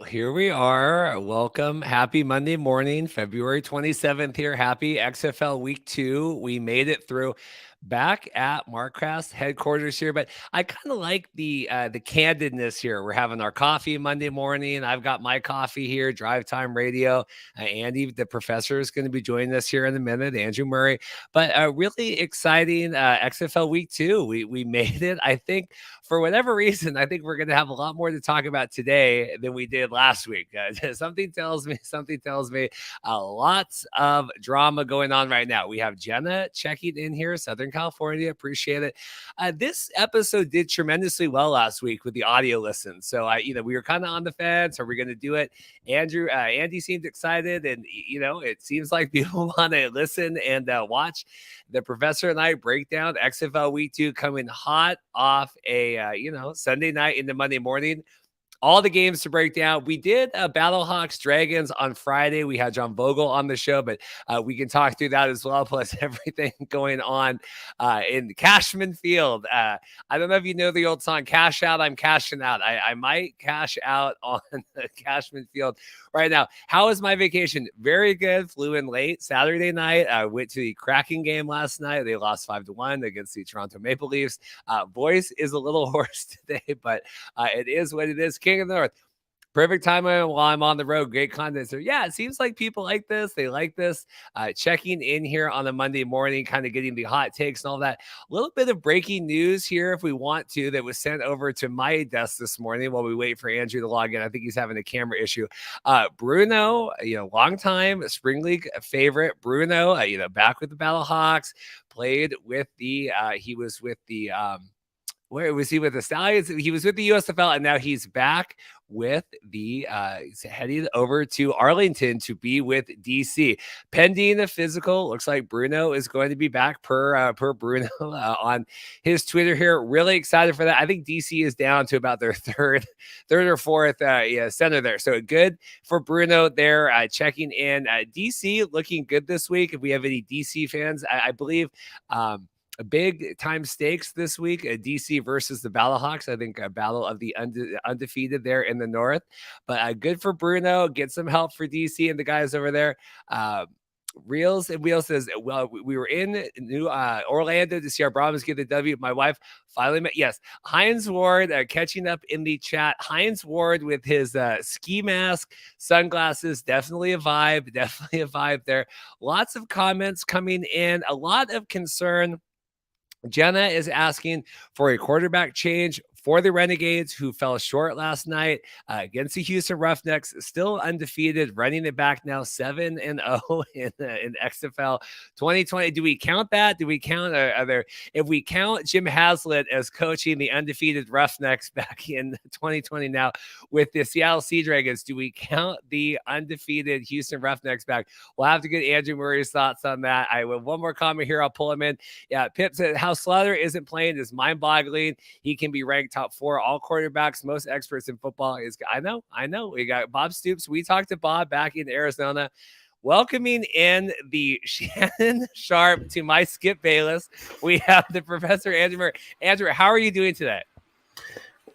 Here we are. Welcome. Happy Monday morning, February 27th here. Happy XFL week 2. We made it through back at Markcast headquarters here, but I kind of like the candidness here. We're having our coffee Monday morning. I've got my coffee here, Drive Time Radio. Andy, the professor, is going to be joining us here in a minute, Andrew Murray. But really exciting XFL week 2. We made it. I think for whatever reason, I think we're going to have a lot more to talk about today than we did last week. Something tells me lots of drama going on right now. We have Jenna checking in here, Southern California. Appreciate it. This episode did tremendously well last week with the audio listen. So we were kind of on the fence. Are we going to do it? Andy seemed excited, and it seems like people want to listen and watch the professor and I break down XFL Week 2 coming hot off a Sunday night into Monday morning. All the games to break down. We did Battlehawks Dragons on Friday. We had John Vogel on the show, but we can talk through that as well, plus everything going on in Cashman Field. I don't know if you know the old song, Cash Out, I'm Cashing Out. I might cash out on the Cashman Field right now. How was my vacation? Very good. Flew in late Saturday night. I went to the Kraken game last night. They lost 5-1 against the Toronto Maple Leafs. Voice is a little hoarse today, but it is what it is. King of the North. Perfect time while I'm on the road. Great content. So, yeah, it seems like people like this. They like this. Checking in here on a Monday morning, kind of getting the hot takes and all that. A little bit of breaking news here, if we want to, that was sent over to my desk this morning while we wait for Andrew to log in. I think he's having a camera issue. Bruno, long time Spring League favorite. Bruno, back with the Battlehawks, played with the, he was with the, where was he with the Stallions? He was with the USFL, and now he's back with the he's heading over to Arlington to be with DC. Pending the physical, looks like Bruno is going to be back per Bruno on his Twitter here. Really excited for that. I think DC is down to about their third or fourth center there. So good for Bruno there checking in. DC looking good this week. If we have any DC fans, I believe a big time stakes this week, DC versus the Battlehawks. I think a battle of the undefeated there in the North. But good for Bruno. Get some help for DC and the guys over there. Reels and Wheels says, well, we were in New Orlando to see our Brahmas get the W. My wife finally met. Yes, Hines Ward catching up in the chat. Hines Ward with his ski mask, sunglasses, definitely a vibe there. Lots of comments coming in, a lot of concern. Jenna is asking for a quarterback change for the Renegades, who fell short last night against the Houston Roughnecks, still undefeated, running it back now 7-0 in XFL 2020. Do we count that? Do we count if we count Jim Haslett as coaching the undefeated Roughnecks back in 2020 now with the Seattle Sea Dragons, do we count the undefeated Houston Roughnecks back? We'll have to get Andrew Murray's thoughts on that. I have one more comment here. I'll pull him in. Yeah, Pip said how Slaughter isn't playing is mind-boggling. He can be ranked top 4 all quarterbacks. Most experts in football is. I know. We got Bob Stoops. We talked to Bob back in Arizona. Welcoming in the Shannon Sharp to my Skip Bayless, we have the Professor Andrew Murray. Andrew, how are you doing today?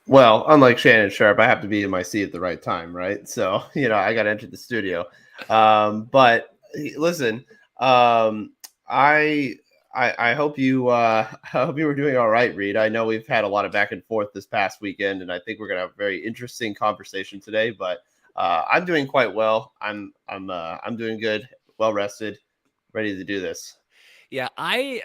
Well, unlike Shannon Sharp, I have to be in my seat at the right time, right? So, I got to enter the studio. But listen, I hope you were doing all right, Reed. I know we've had a lot of back and forth this past weekend, and I think we're gonna have a very interesting conversation today. But I'm doing quite well. I'm doing good, well rested, ready to do this. Yeah, I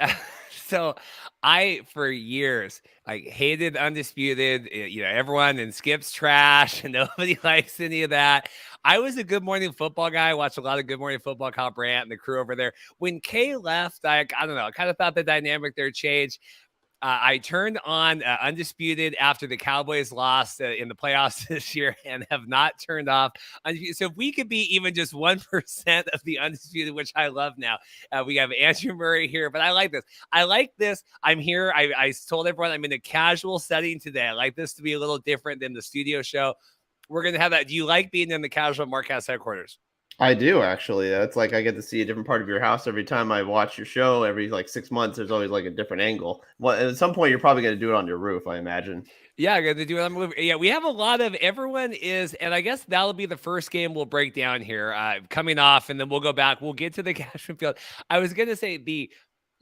for years hated Undisputed. Everyone and Skip's trash, and nobody likes any of that. I was a Good Morning Football guy. I watched a lot of Good Morning Football, Kyle Brandt and the crew over there. When Kay left, I don't know. I kind of thought the dynamic there changed. I turned on Undisputed after the Cowboys lost in the playoffs this year and have not turned off. So if we could be even just 1% of the Undisputed, which I love now, we have Andrew Murray here, but I like this. I'm here. I told everyone I'm in a casual setting today. I like this to be a little different than the studio show. We're going to have that. Do you like being in the casual Markcast headquarters? I do actually. That's like I get to see a different part of your house every time I watch your show. Every like 6 months, there's always like a different angle. Well, at some point, you're probably going to do it on your roof, I imagine. Yeah, gonna do it on the move. Yeah, we have a lot of everyone is, and I guess that'll be the first game we'll break down here, coming off, and then we'll go back. We'll get to the Cashman Field. I was gonna say the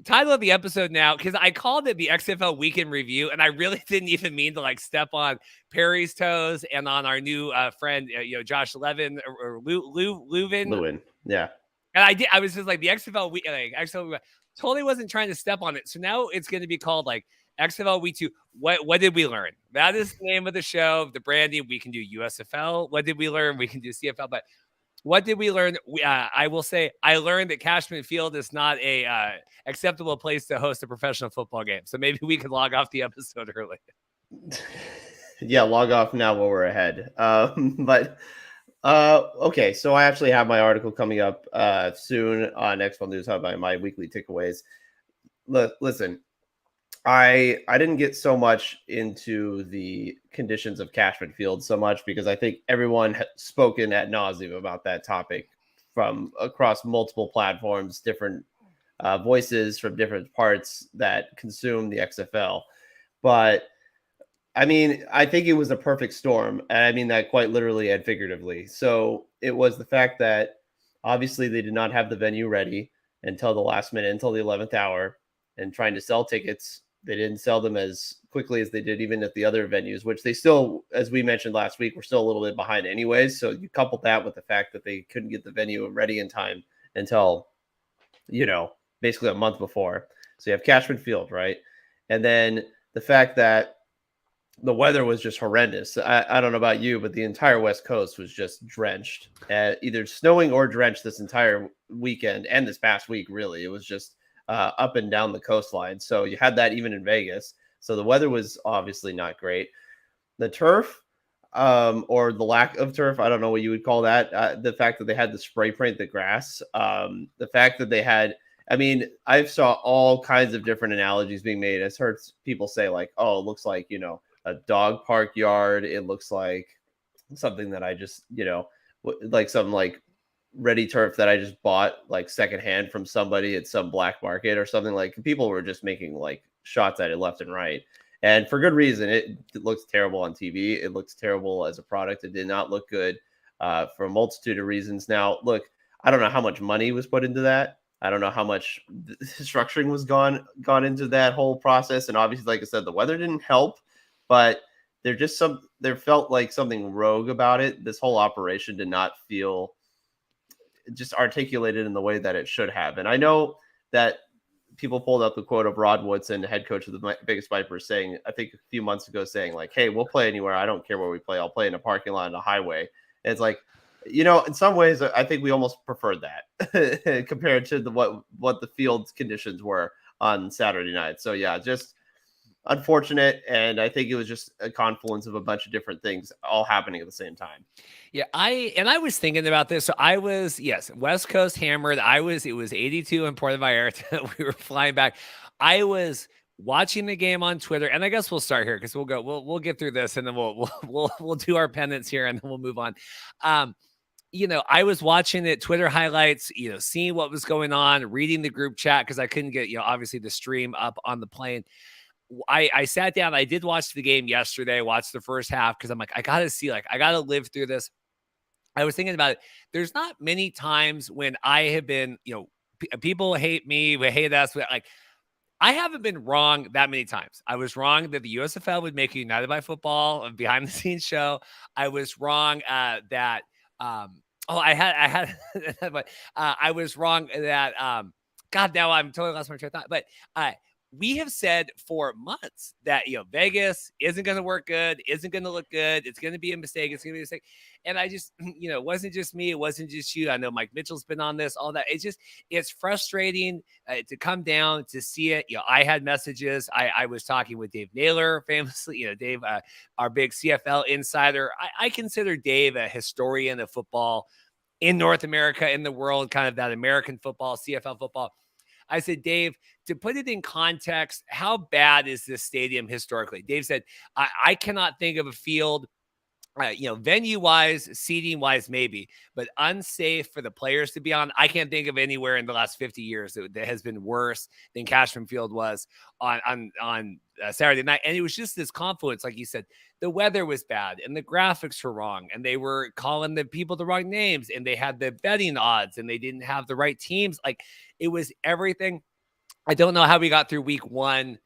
title of the episode now because I called it the XFL Weekend Review, and I really didn't even mean to like step on Perry's toes and on our new friend, Josh Levin or Leuven. Lewin, yeah. And I did. I was just like the XFL week, like XFL. Totally wasn't trying to step on it. So now it's going to be called like XFL Week 2. What did we learn? That is the name of the show. The branding. We can do USFL. What did we learn? We can do CFL. But what did we learn? I will say I learned that Cashman Field is not a acceptable place to host a professional football game. So maybe we could log off the episode early. Yeah, log off now while we're ahead. But okay, so I actually have my article coming up soon on XFL News Hub, my weekly takeaways. Listen, I didn't get so much into the conditions of Cashman Field so much because I think everyone has spoken ad nauseum about that topic from across multiple platforms, different voices from different parts that consume the XFL. But I mean, I think it was a perfect storm. And I mean that quite literally and figuratively. So it was the fact that obviously they did not have the venue ready until the last minute, until the 11th hour, and trying to sell tickets. They didn't sell them as quickly as they did even at the other venues, which they still, as we mentioned last week, were still a little bit behind anyways. So you couple that with the fact that they couldn't get the venue ready in time until, basically a month before. So you have Cashman Field, right? And then the fact that the weather was just horrendous. I don't know about you, but the entire West Coast was just drenched, either snowing or drenched this entire weekend and this past week. Really, it was just up and down the coastline. So you had that even in Vegas. So the weather was obviously not great. The turf, or the lack of turf, I don't know what you would call that. The fact that they had to spray paint the grass, the fact that they had. I mean, I saw all kinds of different analogies being made. I've heard people say like, "Oh, it looks like a dog park yard. It looks like something that I just, like some like ready turf that I just bought like secondhand from somebody at some black market or something." Like people were just making like shots at it left and right. And for good reason. It looks terrible on TV. It looks terrible as a product. It did not look good for a multitude of reasons. Now, look, I don't know how much money was put into that. I don't know how much structuring was gone into that whole process. And obviously, like I said, the weather didn't help. But there felt like something rogue about it. This whole operation did not feel just articulated in the way that it should have. And I know that people pulled up the quote of Rod Woodson, the head coach of the Vegas Vipers, saying, I think a few months ago, saying like, "Hey, we'll play anywhere. I don't care where we play. I'll play in a parking lot on a highway." And it's like, in some ways, I think we almost preferred that compared to what the field conditions were on Saturday night. So yeah, just unfortunate, and I think it was just a confluence of a bunch of different things all happening at the same time. Yeah, I was thinking about this. So I was, yes, West Coast hammered. It was 82 in Puerto Vallarta. We were flying back. I was watching the game on Twitter, and I guess we'll start here because we'll get through this, and then we'll do our penance here, and then we'll move on. I was watching it, Twitter highlights, seeing what was going on, reading the group chat because I couldn't get, obviously the stream up on the plane. I sat down. I did watch the game yesterday, watched the first half because I'm like, I got to live through this. I was thinking about it. There's not many times when I have been, people hate me, we hate us. Like, I haven't been wrong that many times. I was wrong that the USFL would make a United by Football a behind the scenes show. I was wrong that, but I was wrong that, God, now I'm totally lost my train of thought. But we have said for months that Vegas isn't going to work good, isn't going to look good. It's going to be a mistake. It's going to be a mistake. And I just, it wasn't just me. It wasn't just you. I know Mike Mitchell's been on this, all that. It's frustrating to come down to see it. I had messages. I was talking with Dave Naylor, famously. Dave, our big CFL insider. I consider Dave a historian of football in North America, in the world, kind of that American football, CFL football. I said, Dave, to put it in context, how bad is this stadium historically? Dave said, I cannot think of a field venue wise, seating wise, maybe, but unsafe for the players to be on. I can't think of anywhere in the last 50 years that has been worse than Cashman Field was on Saturday night. And it was just this confluence, like you said, the weather was bad and the graphics were wrong, and they were calling the people the wrong names, and they had the betting odds, and they didn't have the right teams. Like, it was everything. I don't know how we got through week one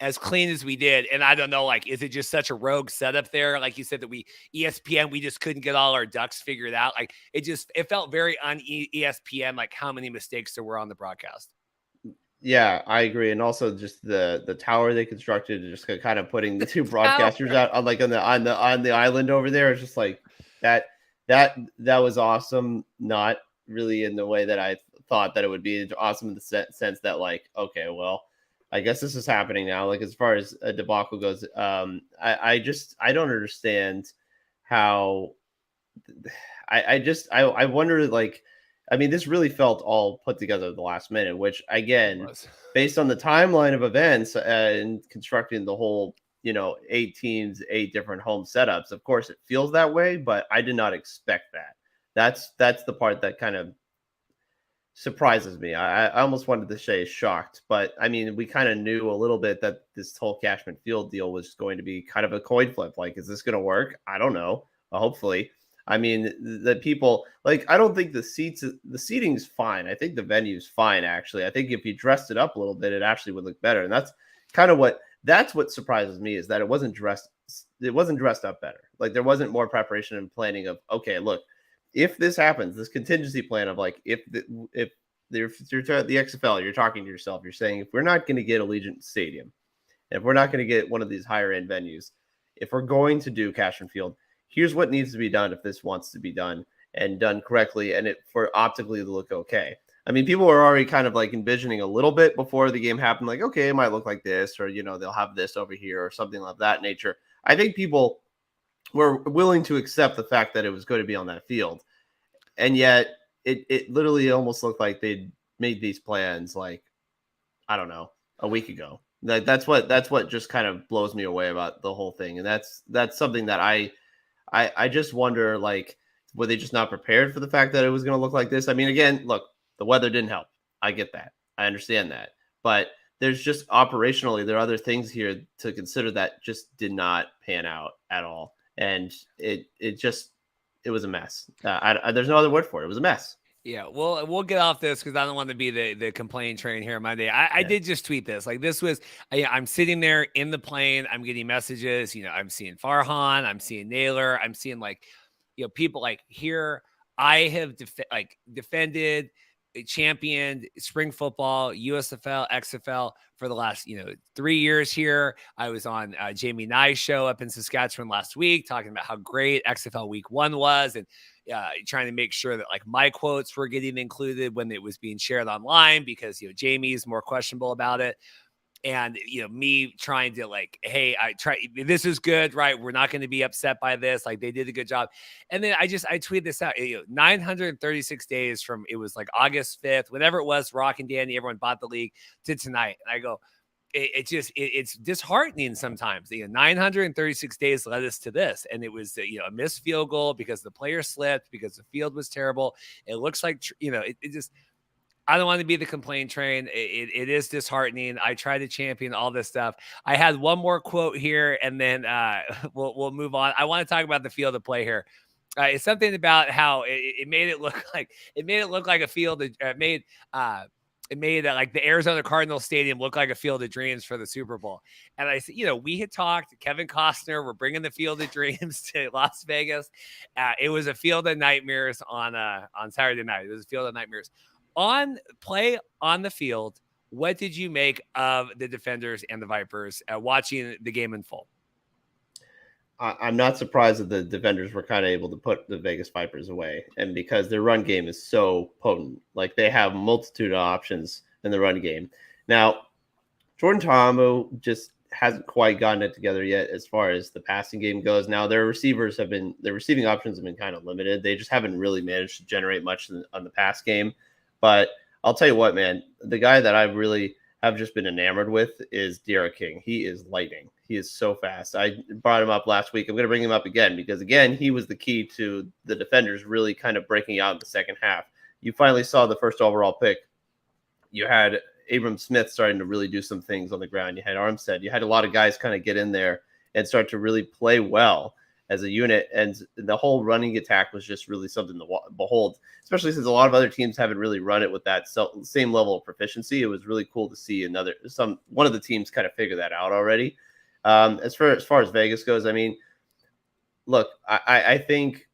as clean as we did. And I don't know, like, is it just such a rogue setup there? Like you said, that ESPN, we just couldn't get all our ducks figured out. Like, it felt very on ESPN, like how many mistakes there were on the broadcast. Yeah, I agree. And also just the tower they constructed, just kind of putting the two broadcasters out on like on the island over there. It's just like that was awesome. Not really in the way that I thought that it would be. Awesome in the sense that, like, okay, well, I guess this is happening now. Like, as far as a debacle goes, I don't understand how. I wonder, like, I mean, this really felt all put together at the last minute, which, again, based on the timeline of events and constructing the whole, 8 teams, 8 different home setups, of course it feels that way, but I did not expect that. That's the part that kind of surprises me. I almost wanted to say shocked, but I mean, we kind of knew a little bit that this whole Cashman Field deal was going to be kind of a coin flip. Like, is this going to work? I don't know. Hopefully. I mean, the people, like, I don't think the seating's fine. I think the venue's fine, actually. I think if you dressed it up a little bit, it actually would look better. And that's what surprises me, is that it wasn't dressed up better. Like, there wasn't more preparation and planning of, okay, look, if this happens, this contingency plan of, like, if you're at the XFL, you're talking to yourself, you're saying, if we're not going to get Allegiant Stadium, if we're not going to get one of these higher end venues, if we're going to do Cashman Field, here's what needs to be done if this wants to be done and done correctly, and for optically to look okay. I mean, people were already kind of like envisioning a little bit before the game happened, like, okay, it might look like this, or, they'll have this over here or something of that nature. I think people were willing to accept the fact that it was going to be on that field. And yet it literally almost looked like they'd made these plans, like, I don't know, a week ago. That's what just kind of blows me away about the whole thing. And that's something that I just wonder, like, were they just not prepared for the fact that it was going to look like this? I mean, again, look, the weather didn't help. I get that. I understand that. But there's just operationally, there are other things here to consider that just did not pan out at all. And it was a mess. There's no other word for it. It was a mess. Yeah, we'll get off this because I don't want to be the complaint train here Monday. I did just tweet this. Like, this was, I'm sitting there in the plane. I'm getting messages. I'm seeing Farhan. I'm seeing Naylor. I'm seeing, like, people like here. I have defended, championed spring football, USFL, XFL for the last 3 years here. I was on Jamie Nye's show up in Saskatchewan last week talking about how great XFL week 1 was, and trying to make sure that, like, my quotes were getting included when it was being shared online, because Jamie's more questionable about it. And me trying to, like, hey, this is good, right? We're not going to be upset by this. Like, they did a good job. And then I tweeted this out, 936 days from, it was like August 5th, whenever it was, Rock and Danny, everyone bought the league, to tonight. And I go, it's disheartening sometimes. 936 days led us to this, and it was a missed field goal because the player slipped, because the field was terrible. It looks like it just. I don't want to be the complaint train. It is disheartening. I try to champion all this stuff. I had one more quote here, and then we'll move on. I want to talk about the field of play here. It's something about how it made it look like a field. It made like the Arizona Cardinals Stadium look like a Field of Dreams for the Super Bowl. And I said, we had talked, Kevin Costner, we're bringing the Field of Dreams to Las Vegas. It was a Field of Nightmares on Saturday night. It was a Field of Nightmares. On play on the field, what did you make of the Defenders and the Vipers watching the game in full? I'm not surprised that the Defenders were kind of able to put the Vegas Vipers away, and because their run game is so potent. Like, they have a multitude of options in the run game. Now, Jordan Ta'amu just hasn't quite gotten it together yet as far as the passing game goes. Now, their receiving options have been kind of limited. They just haven't really managed to generate much on the pass game. But I'll tell you what, man, the guy that I really have just been enamored with is Derek King. He is lightning. He is so fast. I brought him up last week. I'm going to bring him up again because, again, he was the key to the defenders really kind of breaking out in the second half. You finally saw the first overall pick. You had Abram Smith starting to really do some things on the ground. You had Armstead. You had a lot of guys kind of get in there and start to really play well as a unit. And the whole running attack was just really something to behold, especially since a lot of other teams haven't really run it with that same level of proficiency. It was really cool to see one of the teams kind of figure that out already. As far as Vegas goes, I mean, look, I think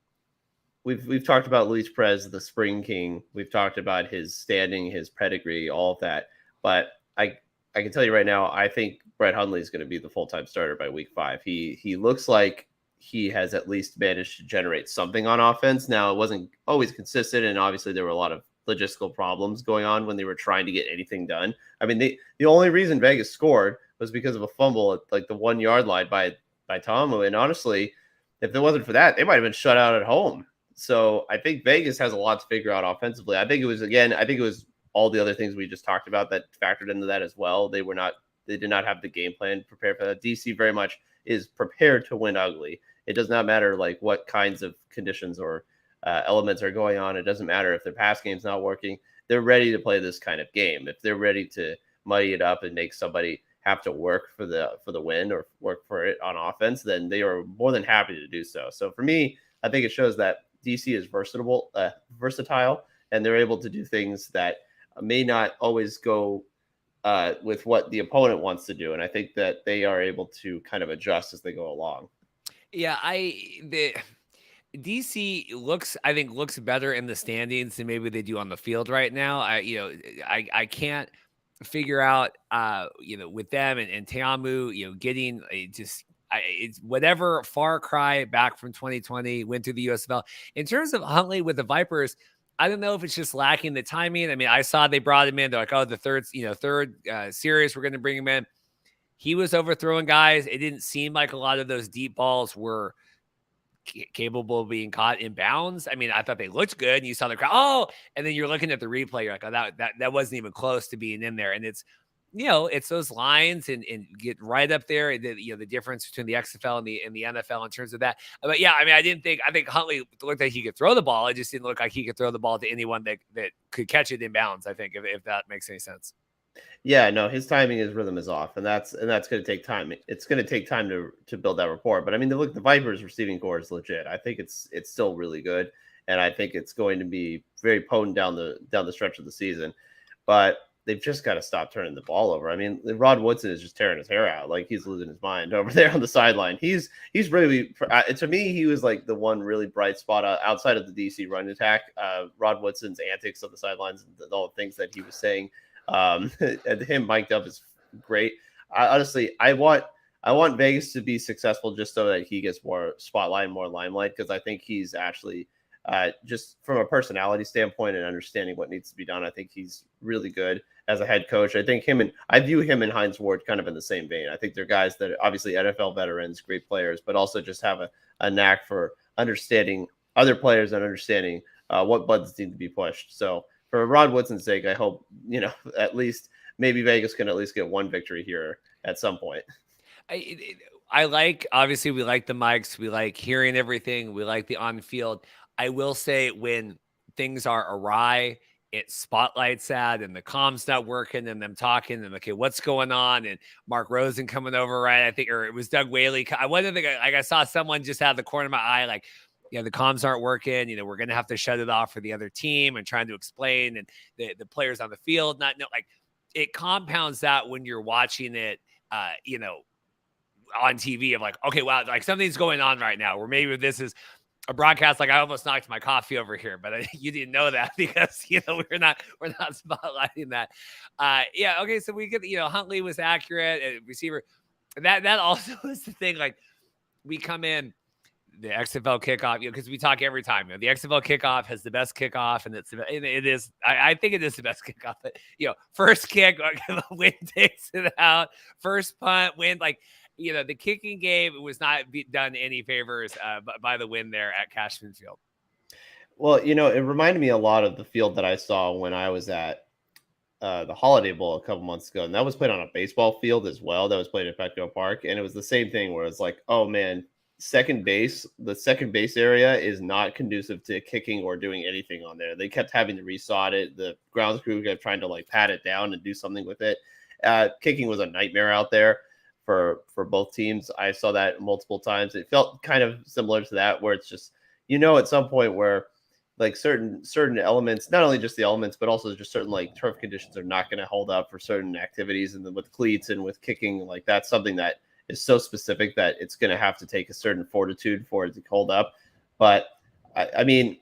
we've talked about Luis Perez, the Spring King. We've talked about his standing, his pedigree, all of that. But I can tell you right now, I think Brett Hundley is going to be the full-time starter by week 5. He looks like he has at least managed to generate something on offense. Now, it wasn't always consistent, and obviously there were a lot of logistical problems going on when they were trying to get anything done. I mean, the only reason Vegas scored was because of a fumble at like the 1 yard line by Tomu. And honestly, if it wasn't for that, they might have been shut out at home. So I think Vegas has a lot to figure out offensively. I think it was all the other things we just talked about that factored into that as well. They did not have the game plan prepared for that. DC very much is prepared to win ugly. It does not matter like what kinds of conditions or elements are going on. It doesn't matter if their pass game's not working. They're ready to play this kind of game. If they're ready to muddy it up and make somebody have to work for the win or work for it on offense, then they are more than happy to do so. So for me, I think it shows that DC is versatile, and they're able to do things that may not always go with what the opponent wants to do. And I think that they are able to kind of adjust as they go along. Yeah, the DC I think looks better in the standings than maybe they do on the field right now. I can't figure out with them and Teamu, getting it's whatever far cry back from 2020, went to the USFL. In terms of Huntley with the Vipers, I don't know if it's just lacking the timing. I mean, I saw they brought him in. They're like, oh, the third series, we're going to bring him in. He was overthrowing guys. It didn't seem like a lot of those deep balls were capable of being caught in bounds. I mean, I thought they looked good, and you saw the crowd. And then you're looking at the replay. You're like, oh, that wasn't even close to being in there. And it's, it's those lines and get right up there. The difference between the XFL and the NFL in terms of that. But yeah, I mean, I think Huntley looked like he could throw the ball. It just didn't look like he could throw the ball to anyone that could catch it in bounds. I think if that makes any sense. Yeah, no, his timing, his rhythm is off, and that's going to take time. It's going to take time to build that rapport. But I mean, the Vipers receiving core is legit. I think it's still really good, and I think it's going to be very potent down the stretch of the season. But they've just got to stop turning the ball over. I mean, Rod Woodson is just tearing his hair out, like he's losing his mind over there on the sideline. He's really, to me, he was like the one really bright spot outside of the DC run attack. Rod Woodson's antics on the sidelines and all the things that he was saying. And him mic'd up is great. Honestly, I want Vegas to be successful just so that he gets more spotlight, more limelight, because I think he's actually just from a personality standpoint and understanding what needs to be done, I think he's really good as a head coach. I view him and Hines Ward kind of in the same vein. I think they're guys that are obviously NFL veterans, great players, but also just have a knack for understanding other players and understanding what buttons need to be pushed. So for Rod Woodson's sake, I hope, at least maybe Vegas can at least get one victory here at some point. Obviously we like the mics. We like hearing everything. We like the on-field. I will say when things are awry, it spotlights that and the comm's not working and them talking and okay, what's going on? And Mark Rosen coming over, right? I think, or it was Doug Whaley. I saw someone just out of the corner of my eye, like, the comms aren't working. We're going to have to shut it off for the other team and trying to explain. And the players on the field, it compounds that when you're watching it, on TV of like, okay, wow, like something's going on right now, where maybe this is a broadcast. Like I almost knocked my coffee over here, but you didn't know that because, we're not spotlighting that. Yeah. Okay. So we get, Huntley was accurate receiver. That also is the thing. Like we come in, the XFL kickoff, because we talk every time. The XFL kickoff has the best kickoff, and it is. I think it is the best kickoff. But first kick, the wind takes it out. First punt, wind. Like the kicking game was not done any favors by the win there at Cashman Field. Well, it reminded me a lot of the field that I saw when I was at the Holiday Bowl a couple months ago, and that was played on a baseball field as well. That was played at Petco Park, and it was the same thing where it's like, oh man, the second base area is not conducive to kicking or doing anything on there. They kept having to resod it. The grounds crew kept trying to like pat it down and do something with it. Kicking was a nightmare out there for both teams. I saw that multiple times. It felt kind of similar to that, where it's just, at some point where like certain elements, not only just the elements, but also just certain like turf conditions are not going to hold up for certain activities. And then with cleats and with kicking, like that's something that is so specific that it's going to have to take a certain fortitude for it to hold up. But I mean,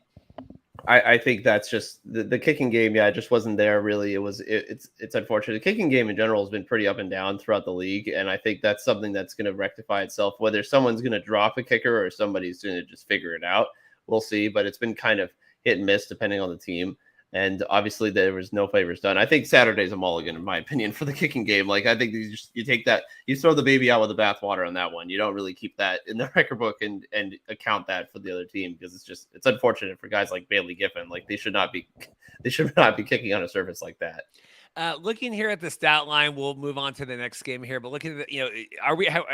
I think that's just the kicking game. Yeah, it just wasn't there really. It's unfortunate. The kicking game in general has been pretty up and down throughout the league, and I think that's something that's going to rectify itself. Whether someone's going to drop a kicker or somebody's going to just figure it out, we'll see. But it's been kind of hit and miss depending on the team. And obviously there was no favors done. I think Saturday's a mulligan, in my opinion, for the kicking game. Like I think you take that, you throw the baby out with the bathwater on that one. You don't really keep that in the record book and account that for the other team, because it's unfortunate for guys like Bailey Giffen. Like they should not be kicking on a surface like that. Looking here at the stat line, we'll move on to the next game here. But looking at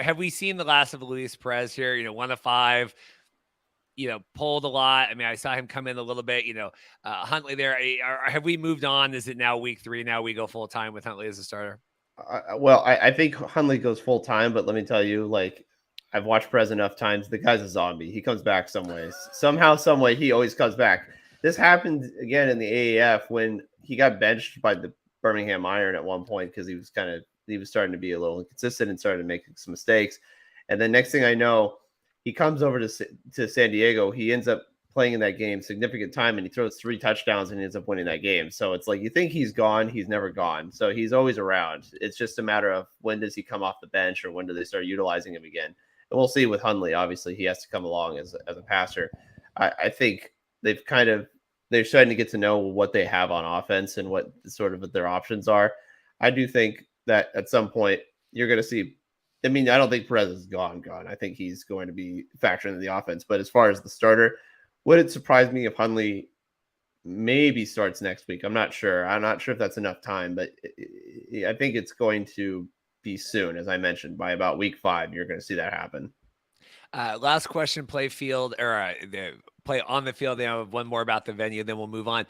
have we seen the last of Luis Perez here? 1 of 5. Pulled a lot. I mean, I saw him come in a little bit, Huntley there. Have we moved on? Is it now week 3? Now we go full time with Huntley as a starter? I think Huntley goes full time, but let me tell you, like, I've watched Perez enough times. The guy's a zombie. He comes back some ways. Somehow, some way, he always comes back. This happened again in the AAF when he got benched by the Birmingham Iron at one point because he was starting to be a little inconsistent and started to make some mistakes. And then next thing I know, he comes over to San Diego. He ends up playing in that game significant time, and he throws 3 touchdowns and he ends up winning that game. So it's like you think he's gone, he's never gone. So he's always around. It's just a matter of when does he come off the bench or when do they start utilizing him again. And we'll see with Hundley. Obviously, he has to come along as a passer. I think they're starting to get to know what they have on offense and what sort of their options are. I do think that at some point you're going to see. I mean, I don't think Perez is gone. I think he's going to be factoring into the offense. But as far as the starter, would it surprise me if Hundley maybe starts next week? I'm not sure. I'm not sure if that's enough time, but I think it's going to be soon. As I mentioned, by about week 5, you're going to see that happen. Last question, play field or the play on the field. Then I have one more about the venue, then we'll move on.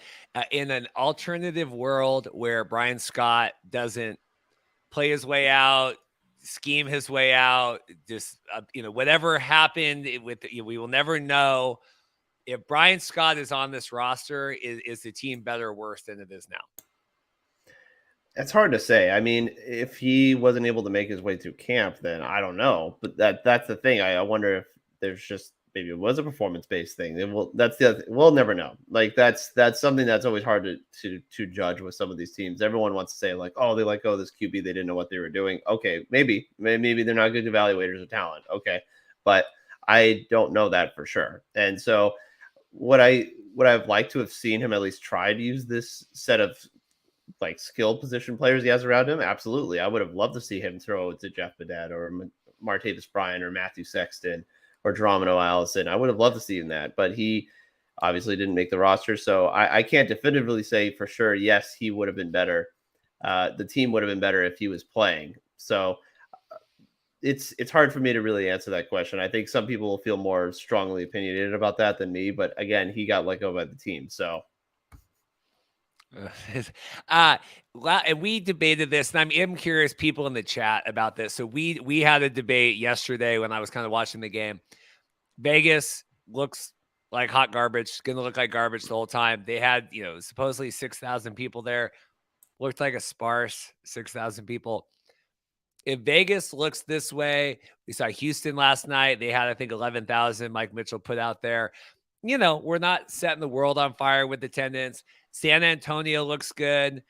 In an alternative world where Brian Scott doesn't play his way out, scheme his way out, just whatever happened with we will never know. If Brian Scott is on this roster, is the team better or worse than it is now? It's hard to say. I mean, if he wasn't able to make his way through camp, then I don't know. But that's the thing. I wonder if there's just maybe it was a performance-based thing. We'll never know. Like that's something that's always hard to judge with some of these teams. Everyone wants to say like, oh, they let go of this QB, they didn't know what they were doing. Okay, maybe they're not good evaluators of talent. Okay, but I don't know that for sure. And so would I've liked to have seen him at least try to use this set of like skill position players he has around him? Absolutely. I would have loved to see him throw it to Jeff Badet or Martavis Bryant or Matthew Sexton or Dramino Allison. I would have loved to see him that, but he obviously didn't make the roster. So I can't definitively say for sure, yes, he would have been better. The team would have been better if he was playing. So it's hard for me to really answer that question. I think some people will feel more strongly opinionated about that than me, but again, he got let go by the team. So and we debated this, and I'm curious people in the chat about this. So we had a debate yesterday when I was kind of watching the game. Vegas looks like hot garbage, going to look like garbage the whole time. They had, supposedly 6,000 people there. Looked like a sparse 6,000 people. If Vegas looks this way, we saw Houston last night. They had, I think, 11,000 Mike Mitchell put out there. We're not setting the world on fire with attendance. San Antonio looks good.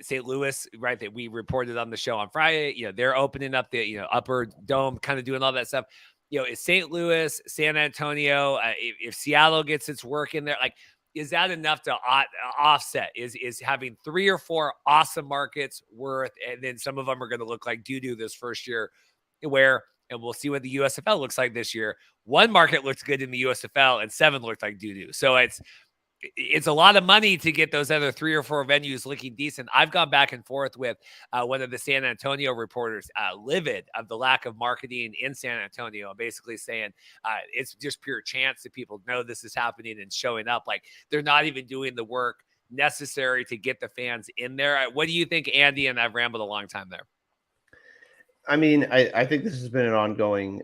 St. Louis, right, that we reported on the show on Friday, they're opening up the, upper dome, kind of doing all that stuff. It's St. Louis, San Antonio. If Seattle gets its work in there, like, is that enough to offset? Is having 3 or 4 awesome markets worth, and then some of them are going to look like doo-doo this first year and we'll see what the USFL looks like this year. 1 market looks good in the USFL and 7 looked like doo-doo. So it's a lot of money to get those other 3 or 4 venues looking decent. I've gone back and forth with one of the San Antonio reporters, livid of the lack of marketing in San Antonio, basically saying it's just pure chance that people know this is happening and showing up. Like they're not even doing the work necessary to get the fans in there. What do you think, Andy? And I've rambled a long time there. I mean, I think this has been an ongoing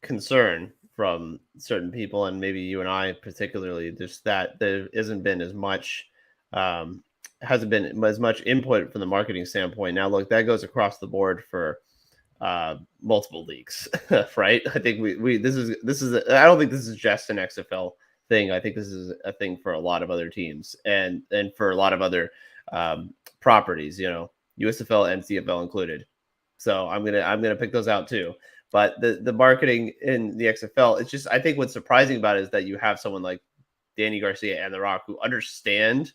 concern from certain people, and maybe you and I particularly, just that there hasn't been as much hasn't been as much input from the marketing standpoint. Now, look, that goes across the board for multiple leagues, right? I think we this is I don't think this is just an XFL thing. I think this is a thing for a lot of other teams and for a lot of other properties. You know, USFL and CFL included. So I'm gonna pick those out too. But the marketing in the XFL, it's just, I think what's surprising about it is that you have someone like Danny Garcia and The Rock who understand,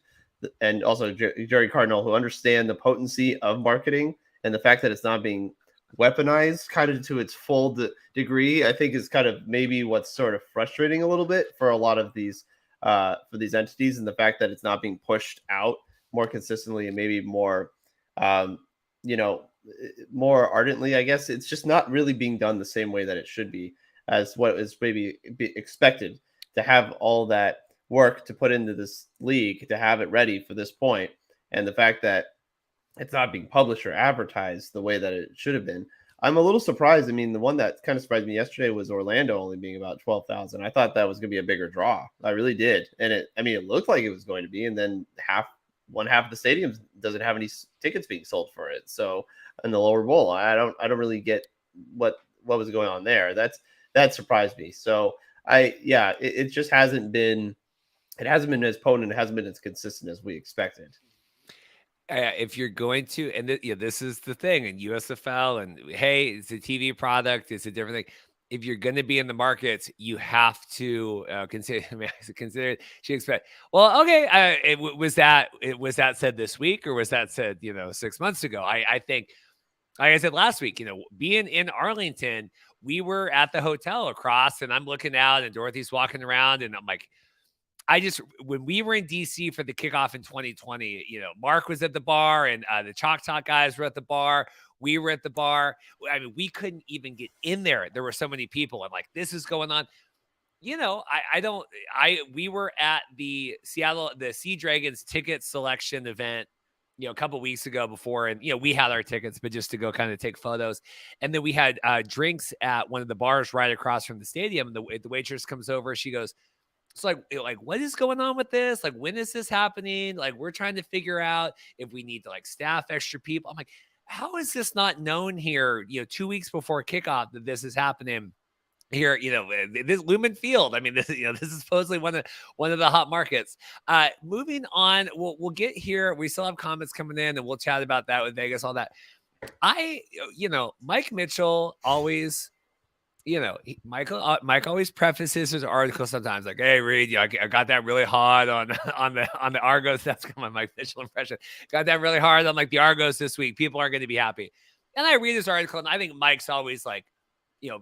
and also Jerry Cardinal, who understand the potency of marketing, and the fact that it's not being weaponized kind of to its full degree, I think is kind of maybe what's sort of frustrating a little bit for a lot of these for these entities, and the fact that it's not being pushed out more consistently and maybe more you know, more ardently. I guess it's just not really being done the same way that it should be, as what is maybe expected, to have all that work to put into this league to have it ready for this point, and the fact that it's not being published or advertised the way that it should have been. I'm a little surprised. I mean, the one that kind of surprised me yesterday was Orlando only being about 12,000. I thought that was going to be a bigger draw. I really did. And it looked like it was going to be. And then one half of the stadium doesn't have any tickets being sold for it. So in the lower bowl, I don't really get what was going on there. That surprised me. So it just hasn't been as potent, it hasn't been as consistent as we expected. If you're going to, and this is the thing in USFL, and hey, it's a TV product, it's a different thing. If you're going to be in the markets, you have to consider. I mean, consider it. She expect. Well, okay. Was that said this week, or was that said 6 months ago? I think, like I said last week, being in Arlington, we were at the hotel across, and I'm looking out, and Dorothy's walking around, and I'm like, when we were in DC for the kickoff in 2020, Mark was at the bar, and the Chalk Talk guys were at the bar. We were at the bar. I mean, we couldn't even get in there. There were so many people. I'm like, this is going on. We were at the Sea Dragons ticket selection event, a couple weeks ago before, and we had our tickets, but just to go kind of take photos. And then we had drinks at one of the bars right across from the stadium. And the waitress comes over. She goes, it's like, what is going on with this? Like, when is this happening? Like, we're trying to figure out if we need to staff extra people. I'm like, how is this not known here? 2 weeks before kickoff that this is happening here. This Lumen Field. I mean, this is supposedly one of the hot markets. Moving on, we'll get here. We still have comments coming in, and we'll chat about that with Vegas, all that. Mike Mitchell always. Mike always prefaces his article sometimes like, "Hey, Reed, I got that really hard on the Argos." That's my Mike Mitchell impression. Got that really hard on the Argos this week. People aren't going to be happy. And I read his article, and I think Mike's always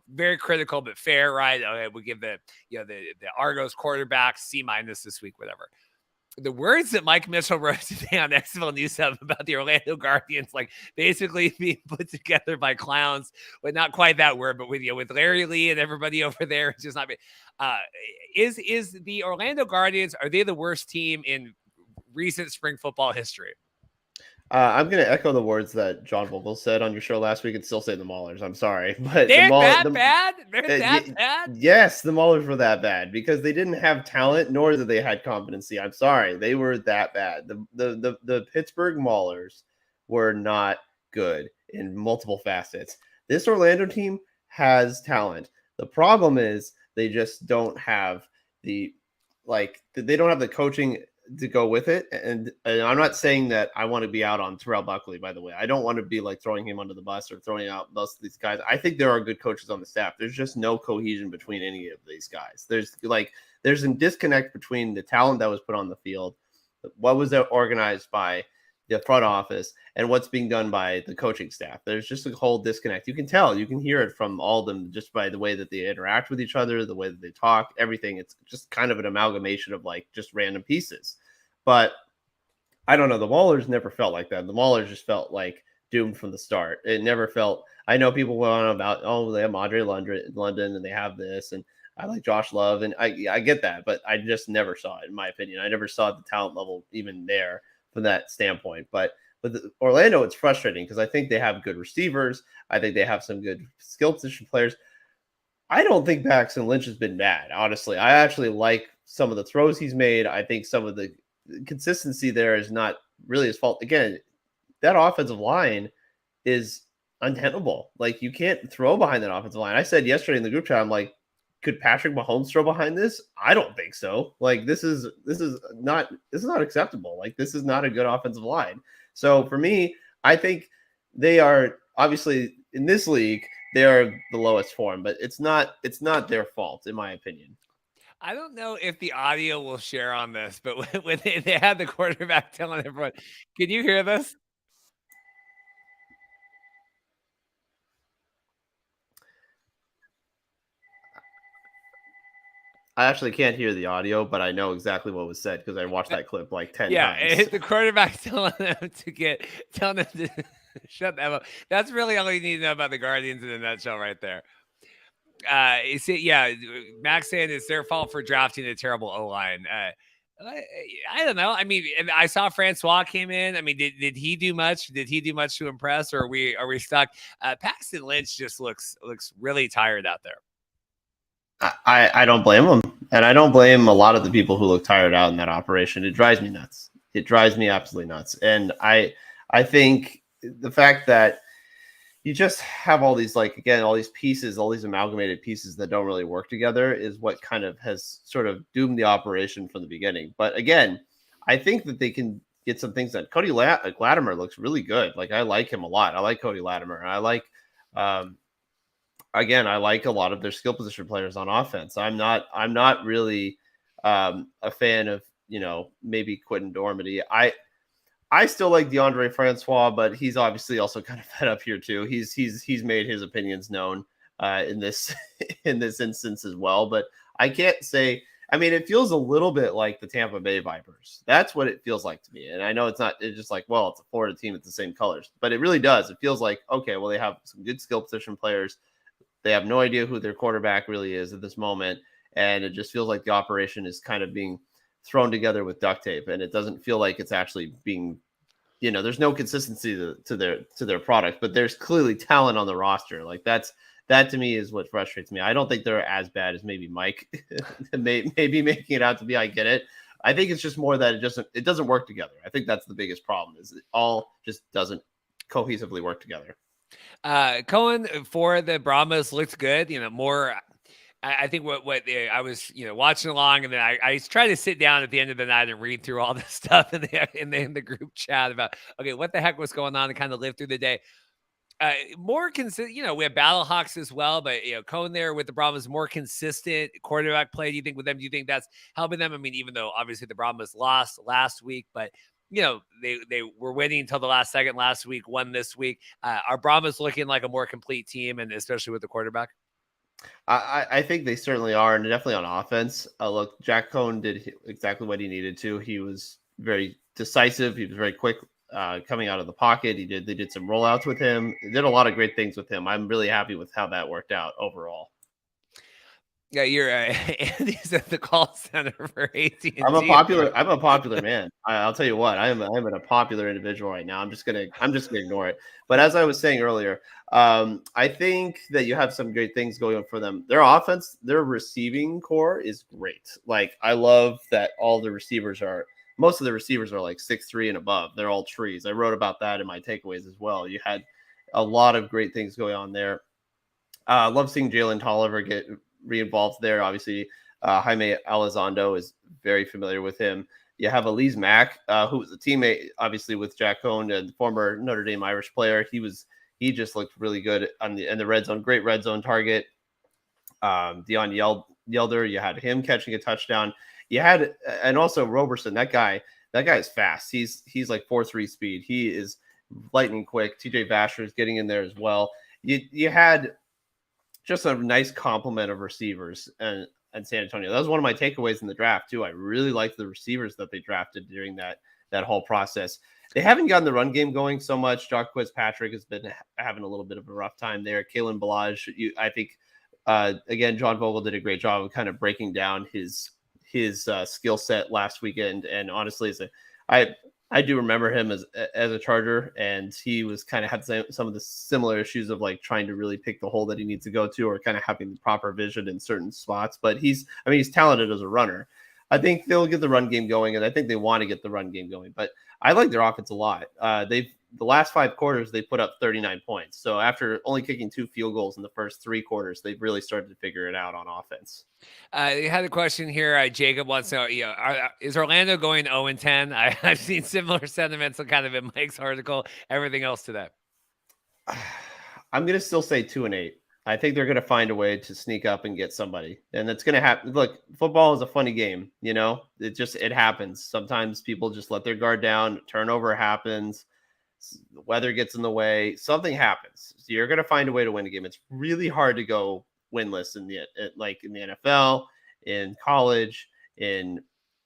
very critical but fair, right? Okay, we give the Argos quarterback C- this week, whatever. The words that Mike Mitchell wrote today on XFL News Hub about the Orlando Guardians, basically being put together by clowns, but not quite that word, but with Larry Lee and everybody over there, it's just not. Is the Orlando Guardians, are they the worst team in recent spring football history? I'm going to echo the words that John Vogel said on your show last week and still say the Maulers. I'm sorry, but they're that bad. They're that bad. Yes, the Maulers were that bad because they didn't have talent, nor did they had competency. I'm sorry, they were that bad. The Pittsburgh Maulers were not good in multiple facets. This Orlando team has talent. The problem is they just don't have they don't have the coaching to go with it. And I'm not saying that I want to be out on Terrell Buckley, by the way. I don't want to be throwing him under the bus or throwing out most of these guys. I think there are good coaches on the staff. There's just no cohesion between any of these guys. There's a disconnect between the talent that was put on the field, what was organized by the front office and what's being done by the coaching staff. There's just a whole disconnect. You can tell, you can hear it from all of them just by the way that they interact with each other, the way that they talk, everything. It's just kind of an amalgamation of like just random pieces. But I don't know. The Maulers never felt like that. The Maulers just felt like doomed from the start. It never felt. I know people went on about, oh, they have Andre London, and they have this, and I like Josh Love, and I get that, but I just never saw it, in my opinion. I never saw the talent level even there from that standpoint. But with Orlando, it's frustrating because I think they have good receivers. I think they have some good skill position players. I don't think Paxton Lynch has been bad, honestly. I actually like some of the throws he's made. I think some of the consistency there is not really his fault. Again, that offensive line is untenable. Like, you can't throw behind that offensive line. I said yesterday in the group chat, I'm like, could Patrick Mahomes throw behind this? I don't think so. Like, this is not acceptable. Like, this is not a good offensive line. So for me, I think they are obviously in this league, they are the lowest form, but it's not their fault, in my opinion. I don't know if the audio will share on this, but when they had the quarterback telling everyone, can you hear this? I actually can't hear the audio, but I know exactly what was said because I watched that clip like 10 Yeah, times. the quarterback telling them to shut them up. That's really all you need to know about the Guardians in a nutshell, right there. Max saying it's their fault for drafting a terrible O line. I don't know. I mean, I saw Francois came in. I mean, did he do much? Did he do much to impress, or are we stuck? Paxton Lynch just looks really tired out there. I don't blame him, and I don't blame a lot of the people who look tired out in that operation. It drives me nuts. It drives me absolutely nuts, and I think the fact that you just have all these, like, again, all these pieces, all these amalgamated pieces that don't really work together is what kind of has sort of doomed the operation from the beginning. But again, I think that they can get some things that Cody Latimer looks really good. Like, I like him a lot. I like Cody Latimer. I like, again, I like a lot of their skill position players on offense. I'm not really a fan of, maybe Quentin Dormady. I still like DeAndre Francois, but he's obviously also kind of fed up here too. He's made his opinions known in this in this instance as well. But I can't say. I mean, it feels a little bit like the Tampa Bay Vipers. That's what it feels like to me. And I know it's not. It's just like, well, it's a Florida team with the same colors, but it really does. It feels like, okay, well, they have some good skill position players. They have no idea who their quarterback really is at this moment, and it just feels like the operation is kind of being thrown together with duct tape, and it doesn't feel like it's actually being, there's no consistency to their product, but there's clearly talent on the roster. Like, that to me is what frustrates me. I don't think they're as bad as maybe Mike maybe making it out to be. I get it. I think it's just more that it doesn't work together. I think that's the biggest problem, is it all just doesn't cohesively work together. Cohen for the Brahmas looked good. More. I think what I was watching along, and then I tried to sit down at the end of the night and read through all this stuff in the group chat about, okay, what the heck was going on, and kind of live through the day. More consistent. We have Battlehawks as well, but Cohen there with the Brahmas, more consistent quarterback play. Do you think with them? Do you think that's helping them? I mean, even though obviously the Brahmas lost last week, but they were winning until the last second last week, won this week. Are Brahmas looking like a more complete team, and especially with the quarterback? I think they certainly are, and definitely on offense. Look, Jack Cohen did exactly what he needed to. He was very decisive. He was very quick coming out of the pocket. They did some rollouts with him. They did a lot of great things with him. I'm really happy with how that worked out overall. Yeah, you're Andy's at the call center for AT&T. I'm a popular man. I'll tell you what, I'm a popular individual right now. I'm just gonna ignore it. But as I was saying earlier, I think that you have some great things going on for them. Their offense, their receiving core is great. Like, I love that most of the receivers are like 6'3" and above. They're all trees. I wrote about that in my takeaways as well. You had a lot of great things going on there. Love seeing Jalen Tolliver get re-involved there. Obviously, Jaime Elizondo is very familiar with him. You have Elise Mack, who was a teammate, obviously, with Jack Cohn, and former Notre Dame Irish player. He just looked really good in the red zone. Great red zone target. Deion Yelder, you had him catching a touchdown. You had, and also Roberson, that guy that guy is fast. He's like 4.3 speed. He is lightning quick. TJ Vasher is getting in there as well. You had just a nice complement of receivers and San Antonio. That was one of my takeaways in the draft too. I really liked the receivers that they drafted during that whole process. They haven't gotten the run game going so much. Jarquez Patrick has been having a little bit of a rough time there. Kalen Ballage, I think, again, John Vogel did a great job of kind of breaking down his skill set last weekend. And honestly, I do remember him as a Charger, and he was kind of had some of the similar issues of like trying to really pick the hole that he needs to go to, or kind of having the proper vision in certain spots. But he's talented as a runner. I think they'll get the run game going, and I think they want to get the run game going. But I like their offense a lot. The last 5 quarters they put up 39 points. So after only kicking 2 field goals in the first 3 quarters, they've really started to figure it out on offense. You had a question here. Jacob wants to know, is Orlando going 0-10? I've seen similar sentiments kind of in Mike's article. Everything else to that? I'm going to still say 2-8. I think they're going to find a way to sneak up and get somebody, and that's going to happen. Look, football is a funny game. It happens. Sometimes people just let their guard down. Turnover happens. The weather gets in the way. Something happens. So you're going to find a way to win a game. It's really hard to go winless in the NFL, in college, in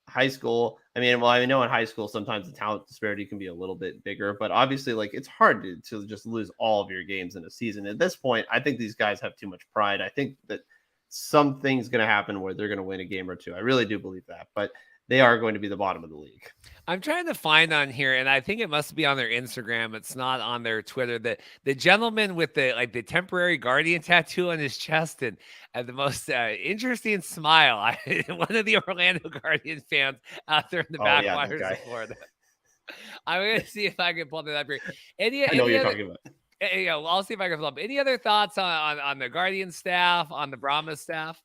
high school. I know in high school sometimes the talent disparity can be a little bit bigger, but obviously it's hard to just lose all of your games in a season. At this point, I think these guys have too much pride. I think that something's going to happen where they're going to win a game or two. I really do believe that, but they are going to be the bottom of the league. I'm trying to find on here, and I think it must be on their Instagram. It's not on their Twitter. The gentleman with the temporary guardian tattoo on his chest and the most interesting smile. One of the Orlando Guardians fans out there in the backwaters of Florida. I'm going to see if I can pull that up here. I know what you're talking about. I'll see if I can pull up. Any other thoughts on the Guardian staff, on the Brahmas staff?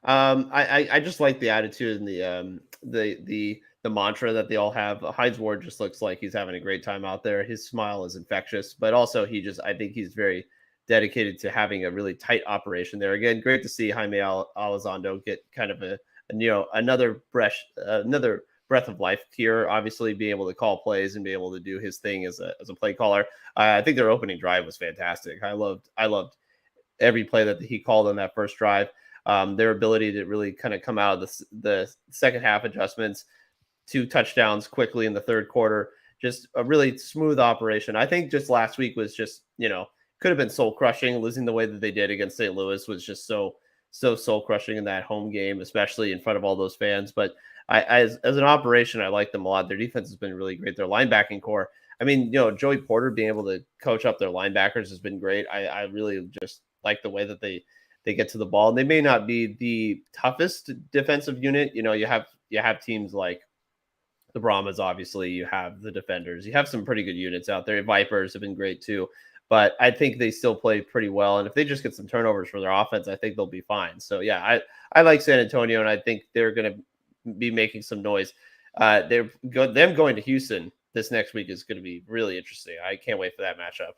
I just like the attitude and the mantra that they all have. Hines Ward just looks like he's having a great time out there. His smile is infectious, but also I think he's very dedicated to having a really tight operation there. Again, great to see Jaime Elizondo get kind of another breath of life here. Obviously, being able to call plays and be able to do his thing as a play caller. I think their opening drive was fantastic. I loved every play that he called on that first drive. Their ability to really kind of come out of the second half adjustments, 2 touchdowns quickly in the third quarter, just a really smooth operation. I think just last week was just, could have been soul crushing. Losing the way that they did against St. Louis was just so soul crushing in that home game, especially in front of all those fans. But as an operation, I like them a lot. Their defense has been really great. Their linebacking core. Joey Porter being able to coach up their linebackers has been great. I really just like the way that they get to the ball. They may not be the toughest defensive unit. You have teams like the Brahmas, obviously. You have the Defenders. You have some pretty good units out there. Vipers have been great too. But I think they still play pretty well. And if they just get some turnovers for their offense, I think they'll be fine. So, yeah, I like San Antonio, and I think they're going to be making some noise. Them going to Houston this next week is going to be really interesting. I can't wait for that matchup.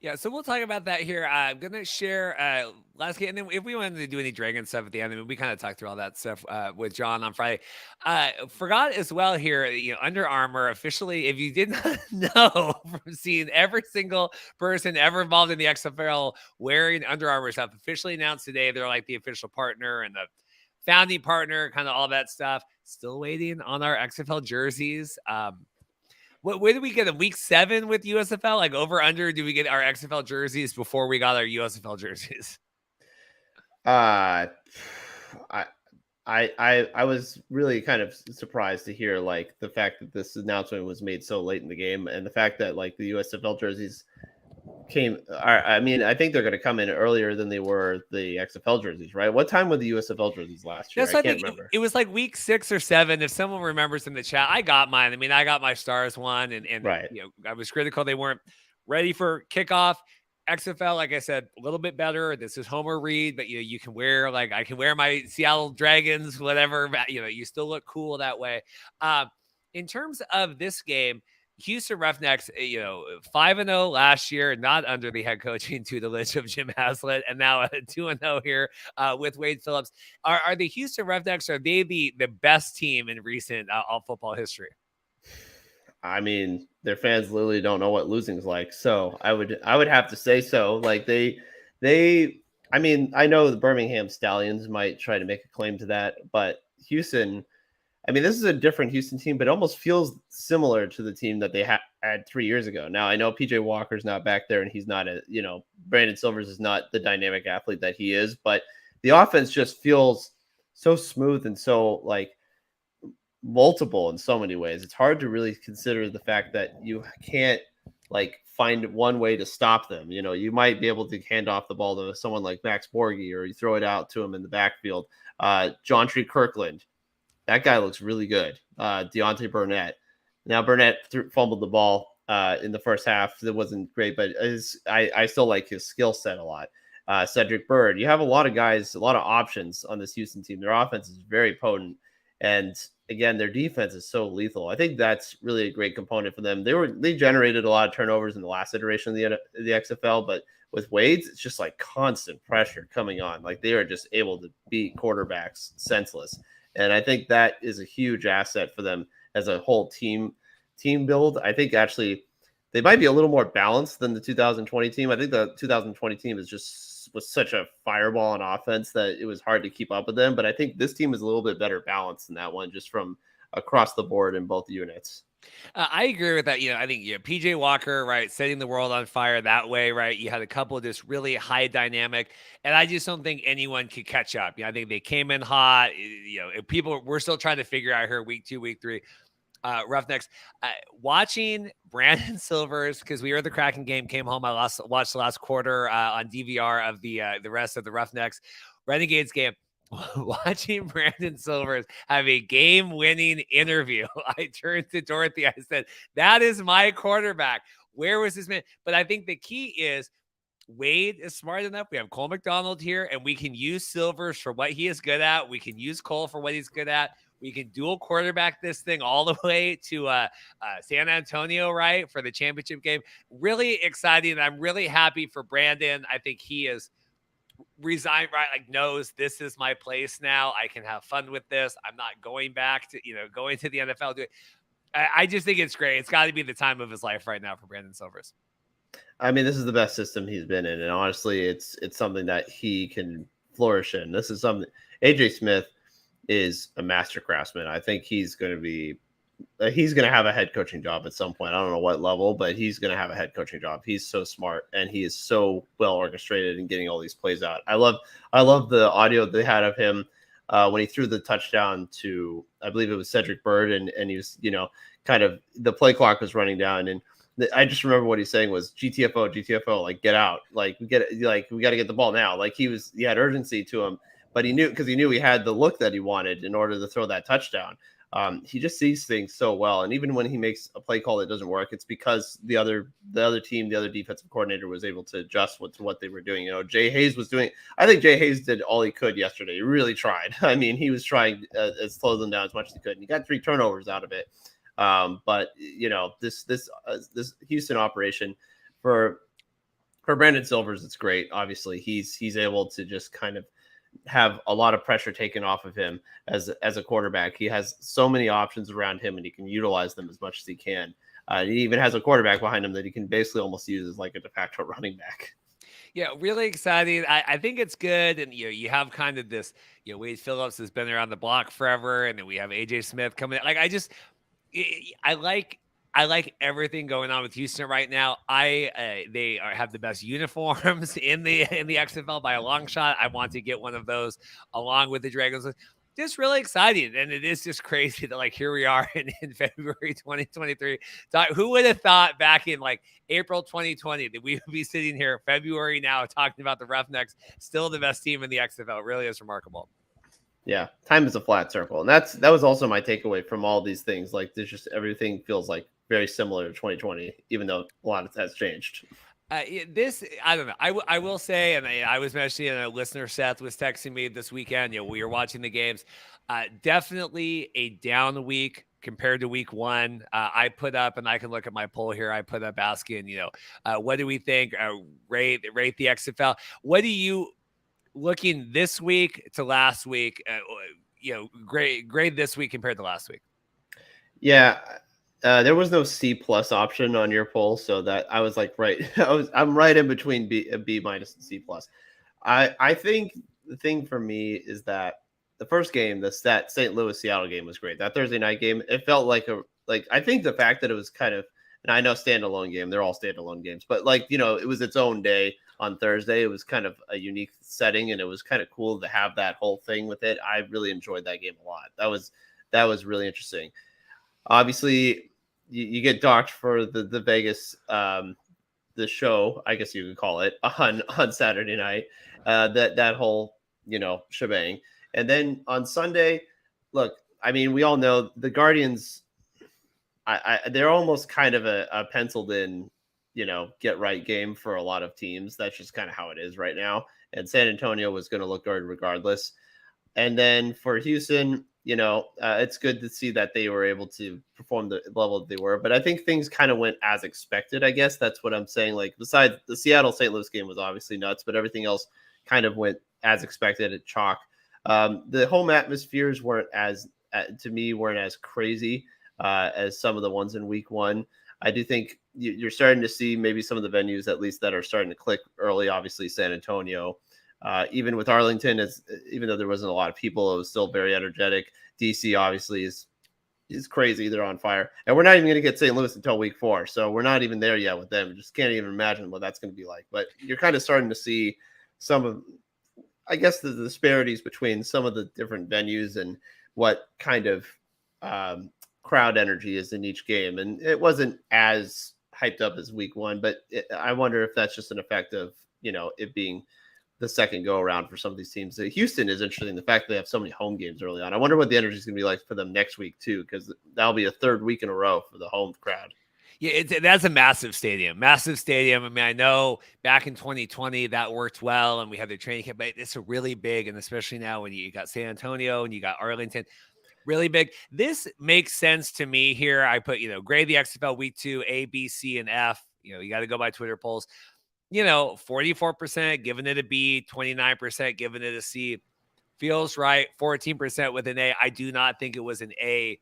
Yeah, so we'll talk about that here. I'm going to share last game. And then if we wanted to do any Dragon stuff at the end, we kind of talked through all that stuff with John on Friday. Forgot as well here, Under Armour officially, if you did not know from seeing every single person ever involved in the XFL wearing Under Armour stuff, officially announced today they're like the official partner and the founding partner, kind of all that stuff. Still waiting on our XFL jerseys. Where did we get them? Week 7 with USFL? Like over under, do we get our XFL jerseys before we got our USFL jerseys? I was really kind of surprised to hear like the fact that this announcement was made so late in the game, and the fact that like the USFL jerseys came. I think they're going to come in earlier than they were the XFL jerseys, right? What time were the USFL jerseys last year? I can't remember. It was like week 6 or 7. If someone remembers in the chat, I got mine. I got my Stars one, and right. I was critical they weren't ready for kickoff. XFL, like I said, a little bit better. This is Homer Reed, but you can wear I can wear my Seattle Dragons, whatever. You still look cool that way. In terms of this game, Houston Roughnecks, 5-0 last year, not under the head coaching tutelage of Jim Haslett, and now 2-0 here with Wade Phillips. Are the Houston Roughnecks, are they the best team in recent all football history? I mean, their fans literally don't know what losing's like. So I would have to say so. Like they I mean, I know the Birmingham Stallions might try to make a claim to that, but Houston, I mean, this is a different Houston team, but it almost feels similar to the team that they had 3 years ago. Now, I know PJ Walker's not back there and he's not Brandon Silvers is not the dynamic athlete that he is, but the offense just feels so smooth and so like multiple in so many ways. It's hard to really consider the fact that you can't like find one way to stop them. You might be able to hand off the ball to someone like Max Borghi, or you throw it out to him in the backfield. John Tree Kirkland, that guy looks really good. Deontay Burnett. Now Burnett fumbled the ball in the first half. It wasn't great, but I still like his skill set a lot. Cedric Bird. You have a lot of guys, a lot of options on this Houston team. Their offense is very potent. And again, their defense is so lethal. I think that's really a great component for them. They generated a lot of turnovers in the last iteration of the XFL, but with Wade's, it's just like constant pressure coming on. Like they are just able to beat quarterbacks senseless. And I think that is a huge asset for them as a whole team build. I think actually they might be a little more balanced than the 2020 team. I think the 2020 team was such a fireball on offense that it was hard to keep up with them. But I think this team is a little bit better balanced than that one, just from across the board in both units. I agree with that. I think PJ Walker, right, setting the world on fire that way, right? You had a couple of just really high dynamic, and I just don't think anyone could catch up. I think they came in hot. We're still trying to figure out here week 2, week 3. Roughnecks, watching Brandon Silvers, because we were at the Kraken game, came home. I watched the last quarter on DVR of the rest of the Roughnecks Renegades game. Watching Brandon Silvers have a game-winning interview, I turned to Dorothy. I said, "That is my quarterback. Where was this man?" But I think the key is Wade is smart enough. We have Cole McDonald here, and we can use Silvers for what he is good at. We can use Cole for what he's good at. We can dual quarterback this thing all the way to San Antonio, right, for the championship game. Really exciting. I'm really happy for Brandon. I think he is resigned, right? Like knows this is my place now. I can have fun with this. I'm not going back to, going to the NFL. I just think it's great. It's got to be the time of his life right now for Brandon Silvers. I mean, this is the best system he's been in, and honestly, it's something that he can flourish in. This is something AJ Smith is a master craftsman. I think he's going to have a head coaching job at some point. I don't know what level, but he's going to have a head coaching job. He's so smart and he is so well orchestrated in getting all these plays out. I love the audio they had of him when he threw the touchdown to, I believe it was Cedric Bird, and he was, kind of the play clock was running down, and I just remember what he's saying was GTFO, like get out, like we got to get the ball now. Like he had urgency to him, but he knew he had the look that he wanted in order to throw that touchdown. He just sees things so well, and even when he makes a play call that doesn't work, it's because the other team, the other defensive coordinator was able to adjust to what they were doing. Jay Hayes was doing. I think Jay Hayes did all he could yesterday. He really tried. I mean, he was trying to slow them down as much as he could, and he got 3 turnovers out of it. But this Houston operation for Brandon Silvers, it's great. Obviously, he's able to just kind of have a lot of pressure taken off of him as a quarterback. He has so many options around him, and he can utilize them as much as he can. He even has a quarterback behind him that he can basically almost use as like a de facto running back. Yeah, really exciting. I think it's good. And, you have kind of this, Wade Phillips has been around the block forever. And then we have AJ Smith coming in. Like, I like everything going on with Houston right now. They have the best uniforms in the XFL by a long shot. I want to get one of those along with the Dragons. Just really exciting, and it is just crazy that here we are in February 2023. Who would have thought back in April 2020 that we would be sitting here February now talking about the Roughnecks, still the best team in the XFL? It really is remarkable. Yeah, time is a flat circle, and that was also my takeaway from all these things. There's just everything feels very similar to 2020, even though a lot has changed. I don't know. I will say, and I was mentioning, a listener Seth was texting me this weekend. We were watching the games. Definitely a down week compared to week one. I put up, and I can look at my poll here. I put up asking, what do we think? Rate the XFL. What do you looking this week to last week? Grade this week compared to last week. Yeah, there was no C plus option on your poll, so that I was like, right, I'm right in between B minus and C plus. I think the thing for me is that the first game, that St. Louis Seattle game was great. That Thursday night game, it felt like I think the fact that it was kind of, and I know standalone game, they're all standalone games, but it was its own day on Thursday. It was kind of a unique setting, and it was kind of cool to have that whole thing with it. I really enjoyed that game a lot. That was really interesting. Obviously, you get docked for the Vegas the show, I guess you could call it, on Saturday night. That whole shebang, and then on Sunday, look, I mean, we all know the Guardians. They're almost kind of a penciled in, get right game for a lot of teams. That's just kind of how it is right now. And San Antonio was going to look good regardless. And then for Houston, it's good to see that they were able to perform the level that they were. But I think things kind of went as expected, I guess. That's what I'm saying. Like, besides the Seattle St. Louis game was obviously nuts, but everything else kind of went as expected at chalk. The home atmospheres weren't to me, weren't as crazy as some of the ones in week one. I do think you're starting to see maybe some of the venues, at least, that are starting to click early. Obviously, San Antonio. Even with Arlington, even though there wasn't a lot of people, it was still very energetic. DC obviously is crazy; they're on fire, and we're not even going to get St. Louis until week 4, so we're not even there yet with them. We just can't even imagine what that's going to be like. But you're kind of starting to see some of, I guess, the disparities between some of the different venues and what kind of crowd energy is in each game, and it wasn't as hyped up as week one, but I wonder if that's just an effect of it being the second go around for some of these teams. Houston is interesting. The fact that they have so many home games early on. I wonder what the energy is going to be like for them next week too, because that'll be a third week in a row for the home crowd. Yeah, that's a massive stadium. Massive stadium. I mean, I know back in 2020 that worked well, and we had the training camp, but it's a really big, and especially now when you got San Antonio and you got Arlington, really big. This makes sense to me here. I put, grade the XFL week 2, A, B, C, and F. You got to go by Twitter polls. 44% giving it a B, 29% giving it a C. Feels right. 14% with an A. I do not think it was an A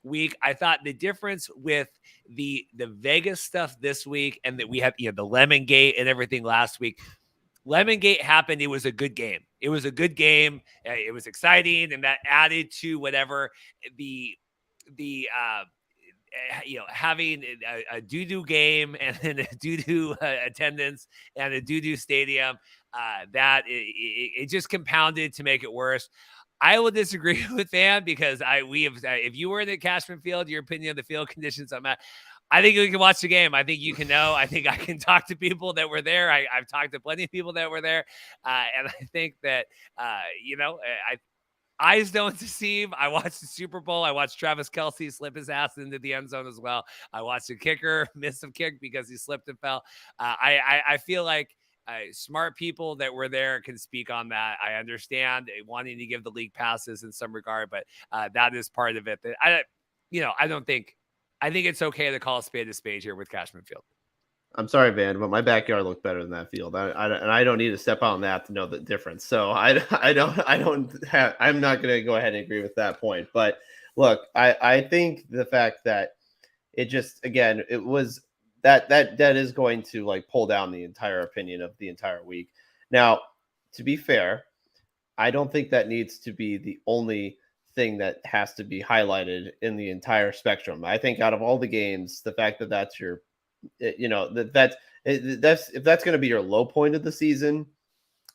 week. I thought the difference with the Vegas stuff this week, and that we had, the Lemon Gate and everything last week. Lemon Gate happened. It was a good game. It was a good game. It was exciting, and that added to whatever the having a doo-doo game and then a doo-doo attendance and a doo-doo stadium, that it just compounded to make it worse. I will disagree with Van because if you were in the Cashman Field, your opinion of the field conditions, I think we can watch the game. I think you can know. I think I can talk to people that were there. I've talked to plenty of people that were there. And I think that, eyes don't deceive. I watched the Super Bowl. I watched Travis Kelce slip his ass into the end zone as well. I watched the kicker miss a kick because he slipped and fell. I feel like smart people that were there can speak on that. I understand wanting to give the league passes in some regard, but that is part of it. That I think it's okay to call a spade here with Cashman Field. I'm sorry, Van, but my backyard looked better than that field. I don't need to step on that to know the difference. So I'm not going to go ahead and agree with that point. But look, I think the fact that it just, again, it was that is going to like pull down the entire opinion of the entire week. Now, to be fair, I don't think that needs to be the only thing that has to be highlighted in the entire spectrum. I think out of all the games, the fact that that's your, that's if that's going to be your low point of the season,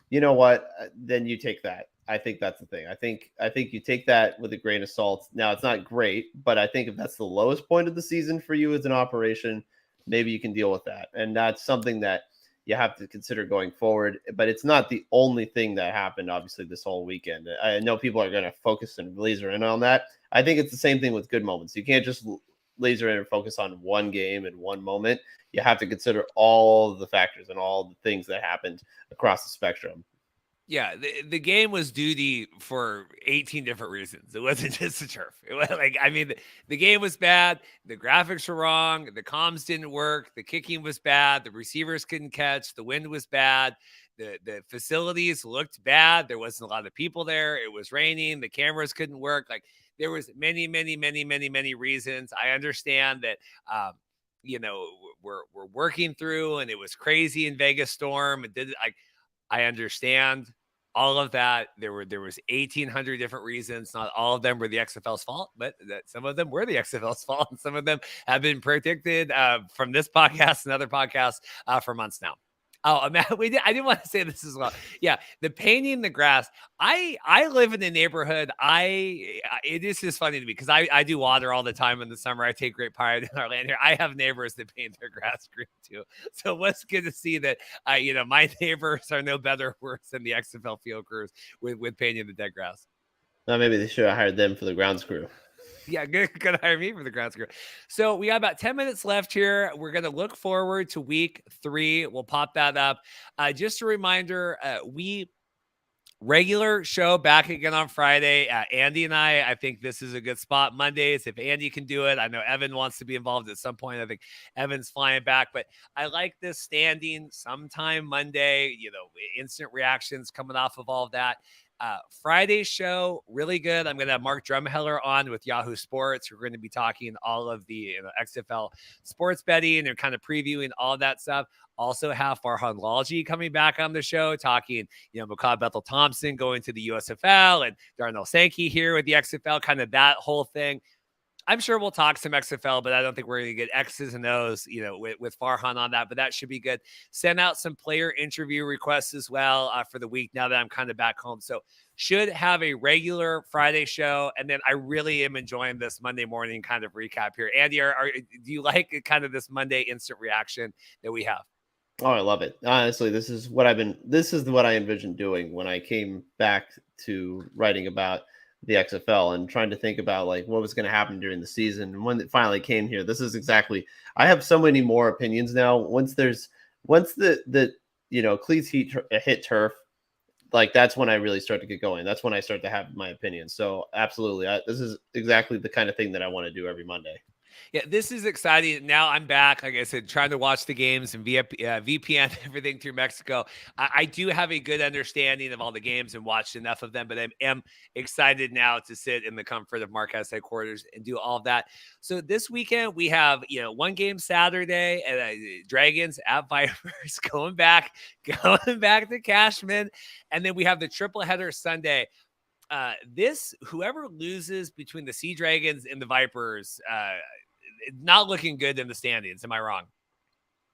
you know what, then you take that. I think that's the thing. I think you take that with a grain of salt. Now, it's not great, but I think if that's the lowest point of the season for you as an operation, maybe you can deal with that. And that's something that you have to consider going forward. But it's not the only thing that happened, obviously, this whole weekend. I know people are going to focus and laser in on that. I think it's the same thing with good moments. You can't just laser in and focus on one game and one moment. You have to consider all the factors and all the things that happened across the spectrum. Yeah, the game was duty for 18 different reasons. It wasn't just the turf. It was like, I mean, the game was bad. The graphics were wrong. The comms didn't work. The kicking was bad. The receivers couldn't catch. The wind was bad. The facilities looked bad. There wasn't a lot of people there. It was raining. The cameras couldn't work. Like there was many reasons. I understand that, you know, we're working through, and it was crazy in Vegas Storm. It did like I understand all of that. There was 1,800 different reasons. Not all of them were the XFL's fault, but that some of them were the XFL's fault, and some of them have been predicted from this podcast and other podcasts for months now. Oh, man, I didn't want to say this as well. Yeah, the painting the grass. I live in a neighborhood. It is just funny to me because I do water all the time in the summer. I take great pride in our land here. I have neighbors that paint their grass green too. So what's good to see that my neighbors are no better or worse than the XFL field crews with painting the dead grass. Now maybe they should have hired them for the grounds crew. Yeah, gonna hire me for the ground crew. So we got about 10 minutes left here. We're gonna look forward to week 3. We'll pop that up. Just a reminder, we regular show back again on Friday. Andy and I think this is a good spot. Mondays, if Andy can do it. I know Evan wants to be involved at some point. I think Evan's flying back, but I like this standing sometime Monday, instant reactions coming off of all of that. Friday's show, really good. I'm going to have Mark Drumheller on with Yahoo Sports. We're going to be talking all of the XFL sports betting and kind of previewing all of that stuff. Also have Farhan Lalji coming back on the show, talking, Macabre Bethel Thompson going to the USFL and Darnell Sankey here with the XFL, kind of that whole thing. I'm sure we'll talk some XFL, but I don't think we're going to get X's and O's, with Farhan on that, but that should be good. Send out some player interview requests as well for the week now that I'm kind of back home. So should have a regular Friday show. And then I really am enjoying this Monday morning kind of recap here. Andy, do you like kind of this Monday instant reaction that we have? Oh, I love it. Honestly, this is what I envisioned doing when I came back to writing about the XFL and trying to think about like what was going to happen during the season. And when it finally came here, this is exactly, I have so many more opinions now. Once the cleats hit turf, like that's when I really start to get going. That's when I start to have my opinion. So absolutely. This is exactly the kind of thing that I want to do every Monday. Yeah, this is exciting. Now I'm back, like I said, trying to watch the games and via VPN, everything through Mexico. I do have a good understanding of all the games and watched enough of them, but I am excited now to sit in the comfort of Markcast headquarters and do all of that. So this weekend we have, one game Saturday and Dragons at Vipers going back to Cashman. And then we have the triple header Sunday. Whoever loses between the Sea Dragons and the Vipers, not looking good in the standings. Am I wrong?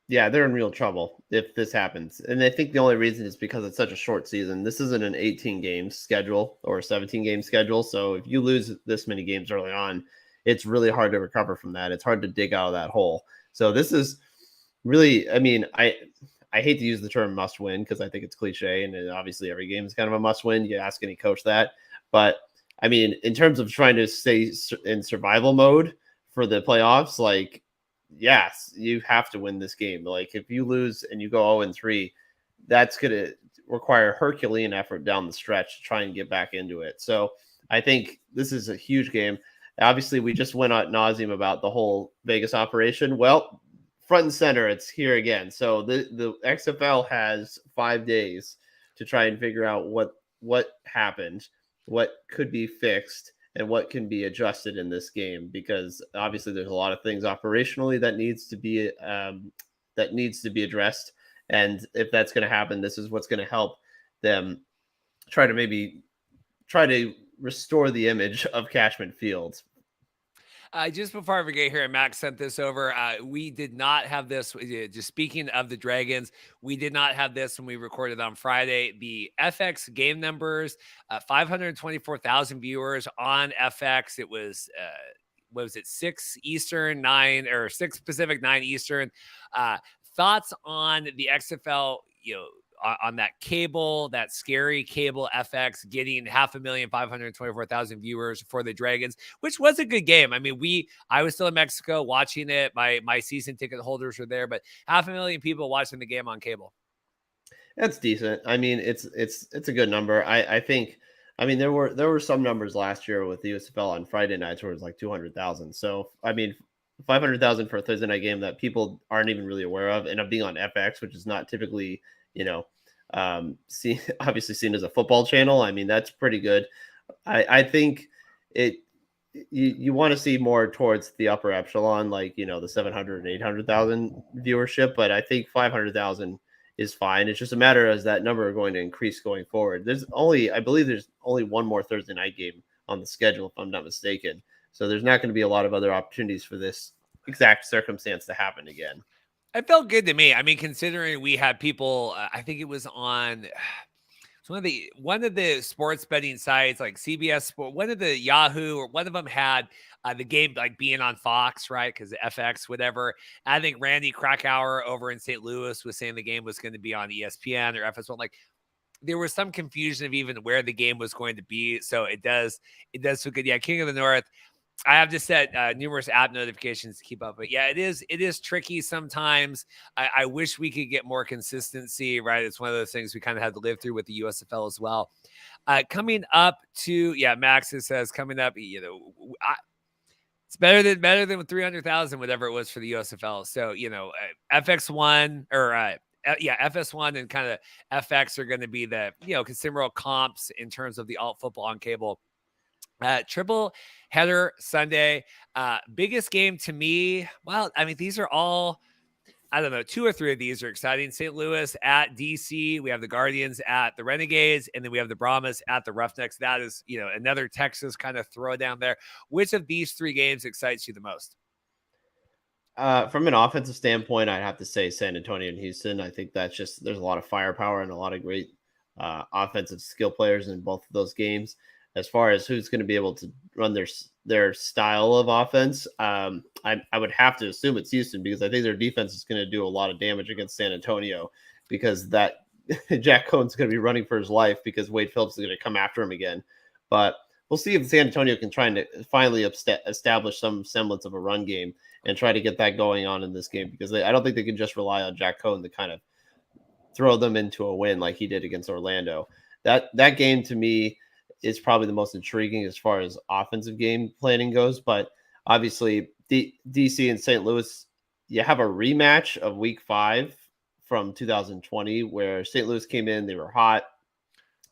Yeah, they're in real trouble if this happens. And I think the only reason is because it's such a short season. This isn't an 18 game schedule or a 17 game schedule. So if you lose this many games early on, it's really hard to recover from that. It's hard to dig out of that hole. So this is really, I mean, I hate to use the term must win because I think it's cliche and obviously every game is kind of a must win. You ask any coach that. But I mean, in terms of trying to stay in survival mode for the playoffs, like, yes, you have to win this game. Like, if you lose and you go 0-3, that's going to require Herculean effort down the stretch to try and get back into it. So I think this is a huge game. Obviously, we just went ad nauseum about the whole Vegas operation. Well, front and center, it's here again. So the XFL has 5 days to try and figure out what happened, what could be fixed, and what can be adjusted in this game, because obviously there's a lot of things operationally that needs to be addressed. And if that's going to happen, this is what's going to help them try to restore the image of Cashman Field. Just before I forget here, and Max sent this over. We did not have this. Just speaking of the Dragons, we did not have this when we recorded on Friday. The FX game numbers, 524,000 viewers on FX. It was, what was it, 6 Eastern, 9 or 6 Pacific, 9 Eastern. Thoughts on the XFL, on that cable, that scary cable FX getting 524,000 viewers for the Dragons, which was a good game. I mean, I was still in Mexico watching it. My season ticket holders were there, but 500,000 people watching the game on cable. That's decent. I mean, it's a good number. I think. I mean, there were some numbers last year with the USFL on Friday nights where it was like 200,000. So I mean, 500,000 for a Thursday night game that people aren't even really aware of, and of being on FX, which is not typically you know see obviously seen as a football channel. I mean, that's pretty good. I think it you want to see more towards the upper echelon, like the 700 and 800,000 viewership, but I think 500,000 is fine. It's just a matter of that number going to increase going forward. I believe there's only one more Thursday night game on the schedule, if I'm not mistaken. So there's not going to be a lot of other opportunities for this exact circumstance to happen again. It felt good to me. I mean, considering we had people, I think it was on one of the sports betting sites like CBS Sport, one of the Yahoo, or one of them had the game like being on Fox, right? Because FX, whatever. I think Randy Krakauer over in St. Louis was saying the game was going to be on ESPN or FS1. Like there was some confusion of even where the game was going to be. So it does feel good. Yeah, King of the North. I have to set numerous app notifications to keep up, but yeah, it is tricky sometimes. I wish we could get more consistency, right? It's one of those things we kind of had to live through with the USFL as well. Coming up to Max says coming up, it's better than 300,000, whatever it was for the USFL. So FX1 or FS1 and kind of FX are going to be the consumer comps in terms of the alt football on cable. Triple header Sunday. Biggest game to me. Well, I mean, these are all, I don't know, 2 or 3 of these are exciting. St. Louis at DC. We have the Guardians at the Renegades, and then we have the Brahmas at the Roughnecks. That is, another Texas kind of throwdown there. Which of these 3 games excites you the most? From an offensive standpoint, I'd have to say San Antonio and Houston. I think there's a lot of firepower and a lot of great offensive skill players in both of those games. As far as who's going to be able to run their style of offense, I would have to assume it's Houston, because I think their defense is going to do a lot of damage against San Antonio, because that Jack Cohn's going to be running for his life because Wade Phillips is going to come after him again. But we'll see if San Antonio can try to finally establish some semblance of a run game and try to get that going on in this game, because I don't think they can just rely on Jack Cohn to kind of throw them into a win like he did against Orlando. That game to me is probably the most intriguing as far as offensive game planning goes. But obviously, DC and St. Louis, you have a rematch of Week 5 from 2020, where St. Louis came in, they were hot,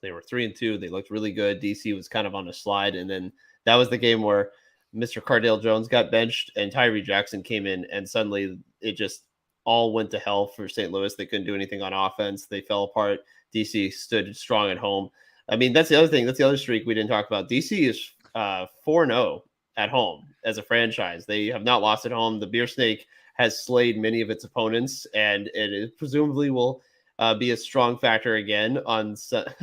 they were 3-2, they looked really good. DC was kind of on a slide, and then that was the game where Mr. Cardale Jones got benched and Tyree Jackson came in, and suddenly it just all went to hell for St. Louis. They couldn't do anything on offense. They fell apart. DC stood strong at home. I mean, that's the other thing. That's the other streak we didn't talk about. DC is 4-0 at home as a franchise. They have not lost at home. The Beer Snake has slayed many of its opponents, and presumably will be a strong factor again on Sunday.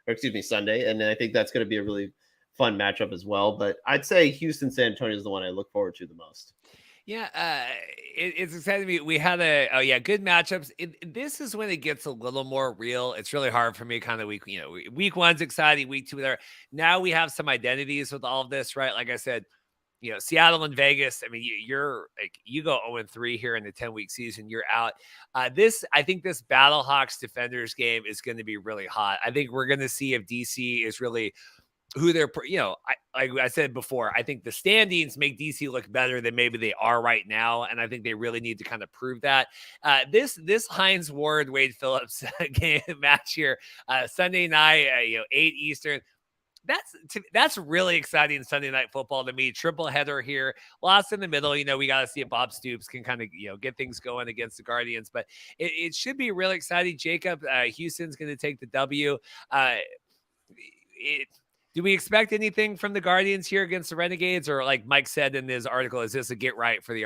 And I think that's going to be a really fun matchup as well. But I'd say Houston San Antonio is the one I look forward to the most. Yeah, it's exciting to me. We had good matchups. This is when it gets a little more real. It's really hard for me. Kind of week 1's exciting. Week 2 there. Now we have some identities with all of this, right? Like I said, Seattle and Vegas. I mean, you're like, you go 0-3 here in the 10-week season, you're out. I think this Battlehawks Defenders game is going to be really hot. I think we're going to see if DC is really who they're, like I said before, I think the standings make DC look better than maybe they are right now. And I think they really need to kind of prove that. This Hines Ward, Wade Phillips game match here, Sunday night, 8 Eastern. That's really exciting Sunday night football to me. Triple header here, lost in the middle. We got to see if Bob Stoops can kind of get things going against the Guardians, but it should be really exciting. Jacob, Houston's going to take the W. Do we expect anything from the Guardians here against the Renegades, or like Mike said in his article, is this a get right for the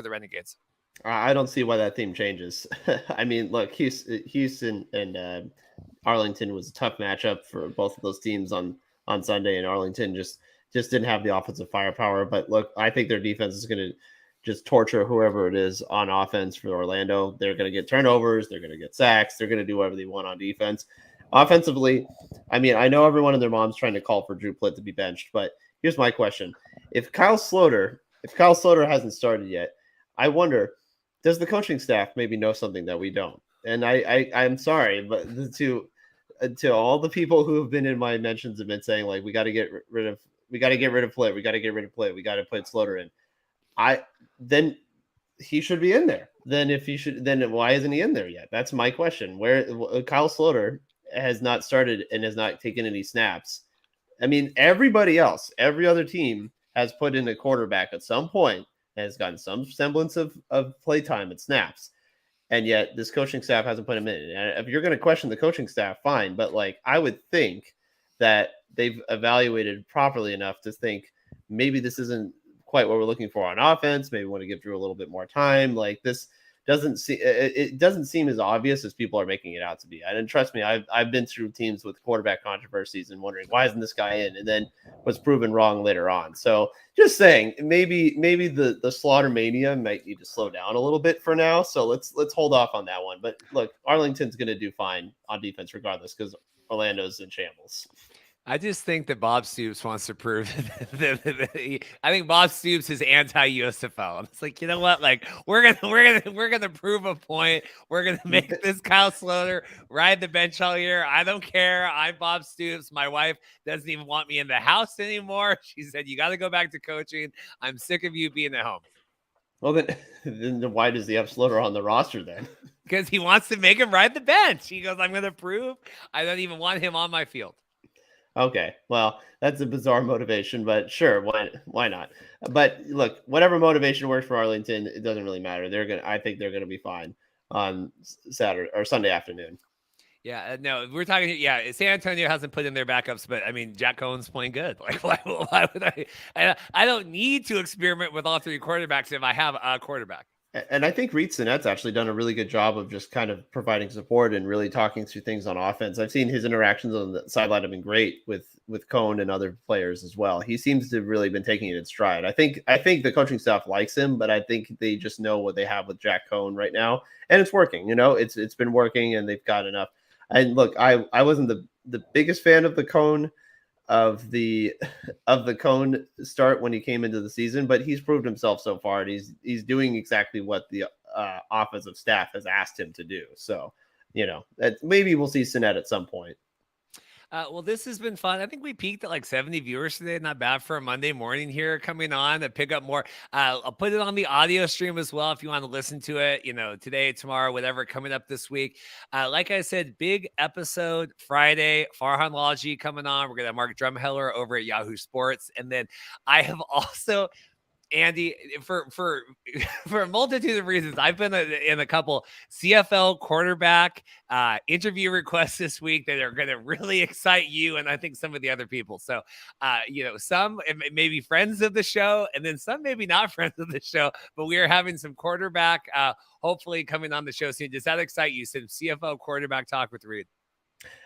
Renegades? I don't see why that theme changes. I mean, look, Houston and Arlington was a tough matchup for both of those teams on Sunday, and Arlington just didn't have the offensive firepower. But look, I think their defense is going to just torture whoever it is on offense for Orlando. They're going to get turnovers, they're going to get sacks, they're going to do whatever they want on defense. Offensively, I mean, I know everyone and their mom's trying to call for Drew Plitt to be benched, but here's my question: If Kyle Sloter hasn't started yet, I wonder, does the coaching staff maybe know something that we don't? And I'm sorry, but to all the people who have been in my mentions have been saying like we got to get rid of Flair, we got to get rid of Play, we got to put Slaughter in. Then he should be in there. Then why isn't he in there yet? That's my question. Where Kyle Slaughter has not started and has not taken any snaps. I mean, everybody else, every other team has put in a quarterback at some point and has gotten some semblance of play time and snaps. And yet this coaching staff hasn't put him in. And if you're going to question the coaching staff, fine. But like, I would think that they've evaluated properly enough to think maybe this isn't quite what we're looking for on offense. Maybe we want to give Drew a little bit more time. Like this it doesn't seem as obvious as people are making it out to be. And trust me, I've been through teams with quarterback controversies and wondering why isn't this guy in, and then was proven wrong later on. So just saying, maybe the Slaughter mania might need to slow down a little bit for now. So let's hold off on that one. But look, Arlington's going to do fine on defense regardless because Orlando's in shambles. I just think that Bob Stoops wants to prove I think Bob Stoops is anti-USFL. It's like, you know what? Like we're gonna prove a point. We're gonna make this Kyle Slaughter ride the bench all year. I don't care. I'm Bob Stoops. My wife doesn't even want me in the house anymore. She said, "You got to go back to coaching. I'm sick of you being at home." Well, then why does he have Slaughter on the roster then? Because he wants to make him ride the bench. He goes, "I'm gonna prove I don't even want him on my field." Okay, well, that's a bizarre motivation, but sure, why not? But look, whatever motivation works for Arlington, it doesn't really matter. I think they're gonna be fine on Saturday or Sunday afternoon. Yeah, no, we're talking. Yeah, San Antonio hasn't put in their backups, but I mean, Jack Cohen's playing good. Like, why would I don't need to experiment with all three quarterbacks if I have a quarterback. And I think Reed Sinet's actually done a really good job of just kind of providing support and really talking through things on offense. I've seen his interactions on the sideline have been great with Cohn and other players as well. He seems to have really been taking it in stride. I think the coaching staff likes him, but I think they just know what they have with Jack Cohn right now, and it's working. You know, it's been working, and they've got enough. And look, I wasn't the biggest fan of the Cohn Cone start when he came into the season, but he's proved himself so far, and he's doing exactly what the offensive staff has asked him to do. So, you know, maybe we'll see Sinet at some point. Well, this has been fun. I think we peaked at like 70 viewers today. Not bad for a Monday morning here coming on to pick up more. I'll put it on the audio stream as well if you want to listen to it, you know, today, tomorrow, whatever, coming up this week. Like I said, big episode Friday, Farhan Lalji coming on. We're going to have Mark Drumheller over at Yahoo Sports. And then I have also Andy, for for a multitude of reasons, I've been in a couple CFL quarterback interview requests this week that are going to really excite you, and I think some of the other people. So, you know, some maybe friends of the show, and then some maybe not friends of the show. But we are having some quarterback, hopefully coming on the show soon. Does that excite you? Some CFL quarterback talk with Reed.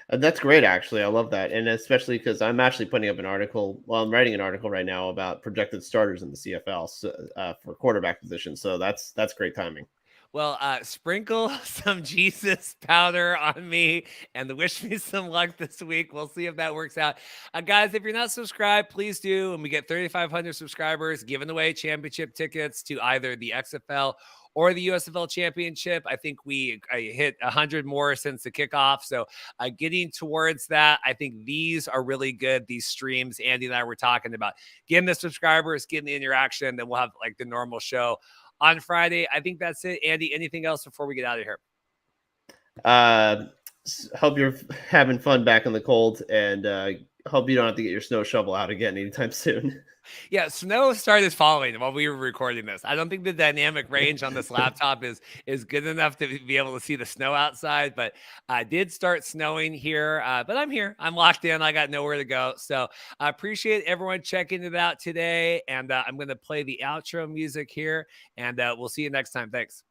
That's great, actually. I love that. And especially because I'm actually putting up an article. Well, I'm writing an article right now about projected starters in the CFL for quarterback position. So that's great timing. Well, sprinkle some Jesus powder on me and wish me some luck this week. We'll see if that works out. Guys, if you're not subscribed, please do. And we get 3,500 subscribers, giving away championship tickets to either the XFL or the USFL championship. I think I hit 100 more since the kickoff. So getting towards that, I think these are really good. These streams, Andy and I were talking about getting the subscribers, getting the interaction. Then we'll have like the normal show on Friday. I think that's it. Andy, anything else before we get out of here? Hope you're having fun back in the cold, and hope you don't have to get your snow shovel out again anytime soon. Yeah, snow started falling while we were recording this. I don't think the dynamic range on this laptop is good enough to be able to see the snow outside, but I did start snowing here. But I'm here. I'm locked in. I got nowhere to go. So I appreciate everyone checking it out today. And I'm going to play the outro music here, and we'll see you next time. Thanks.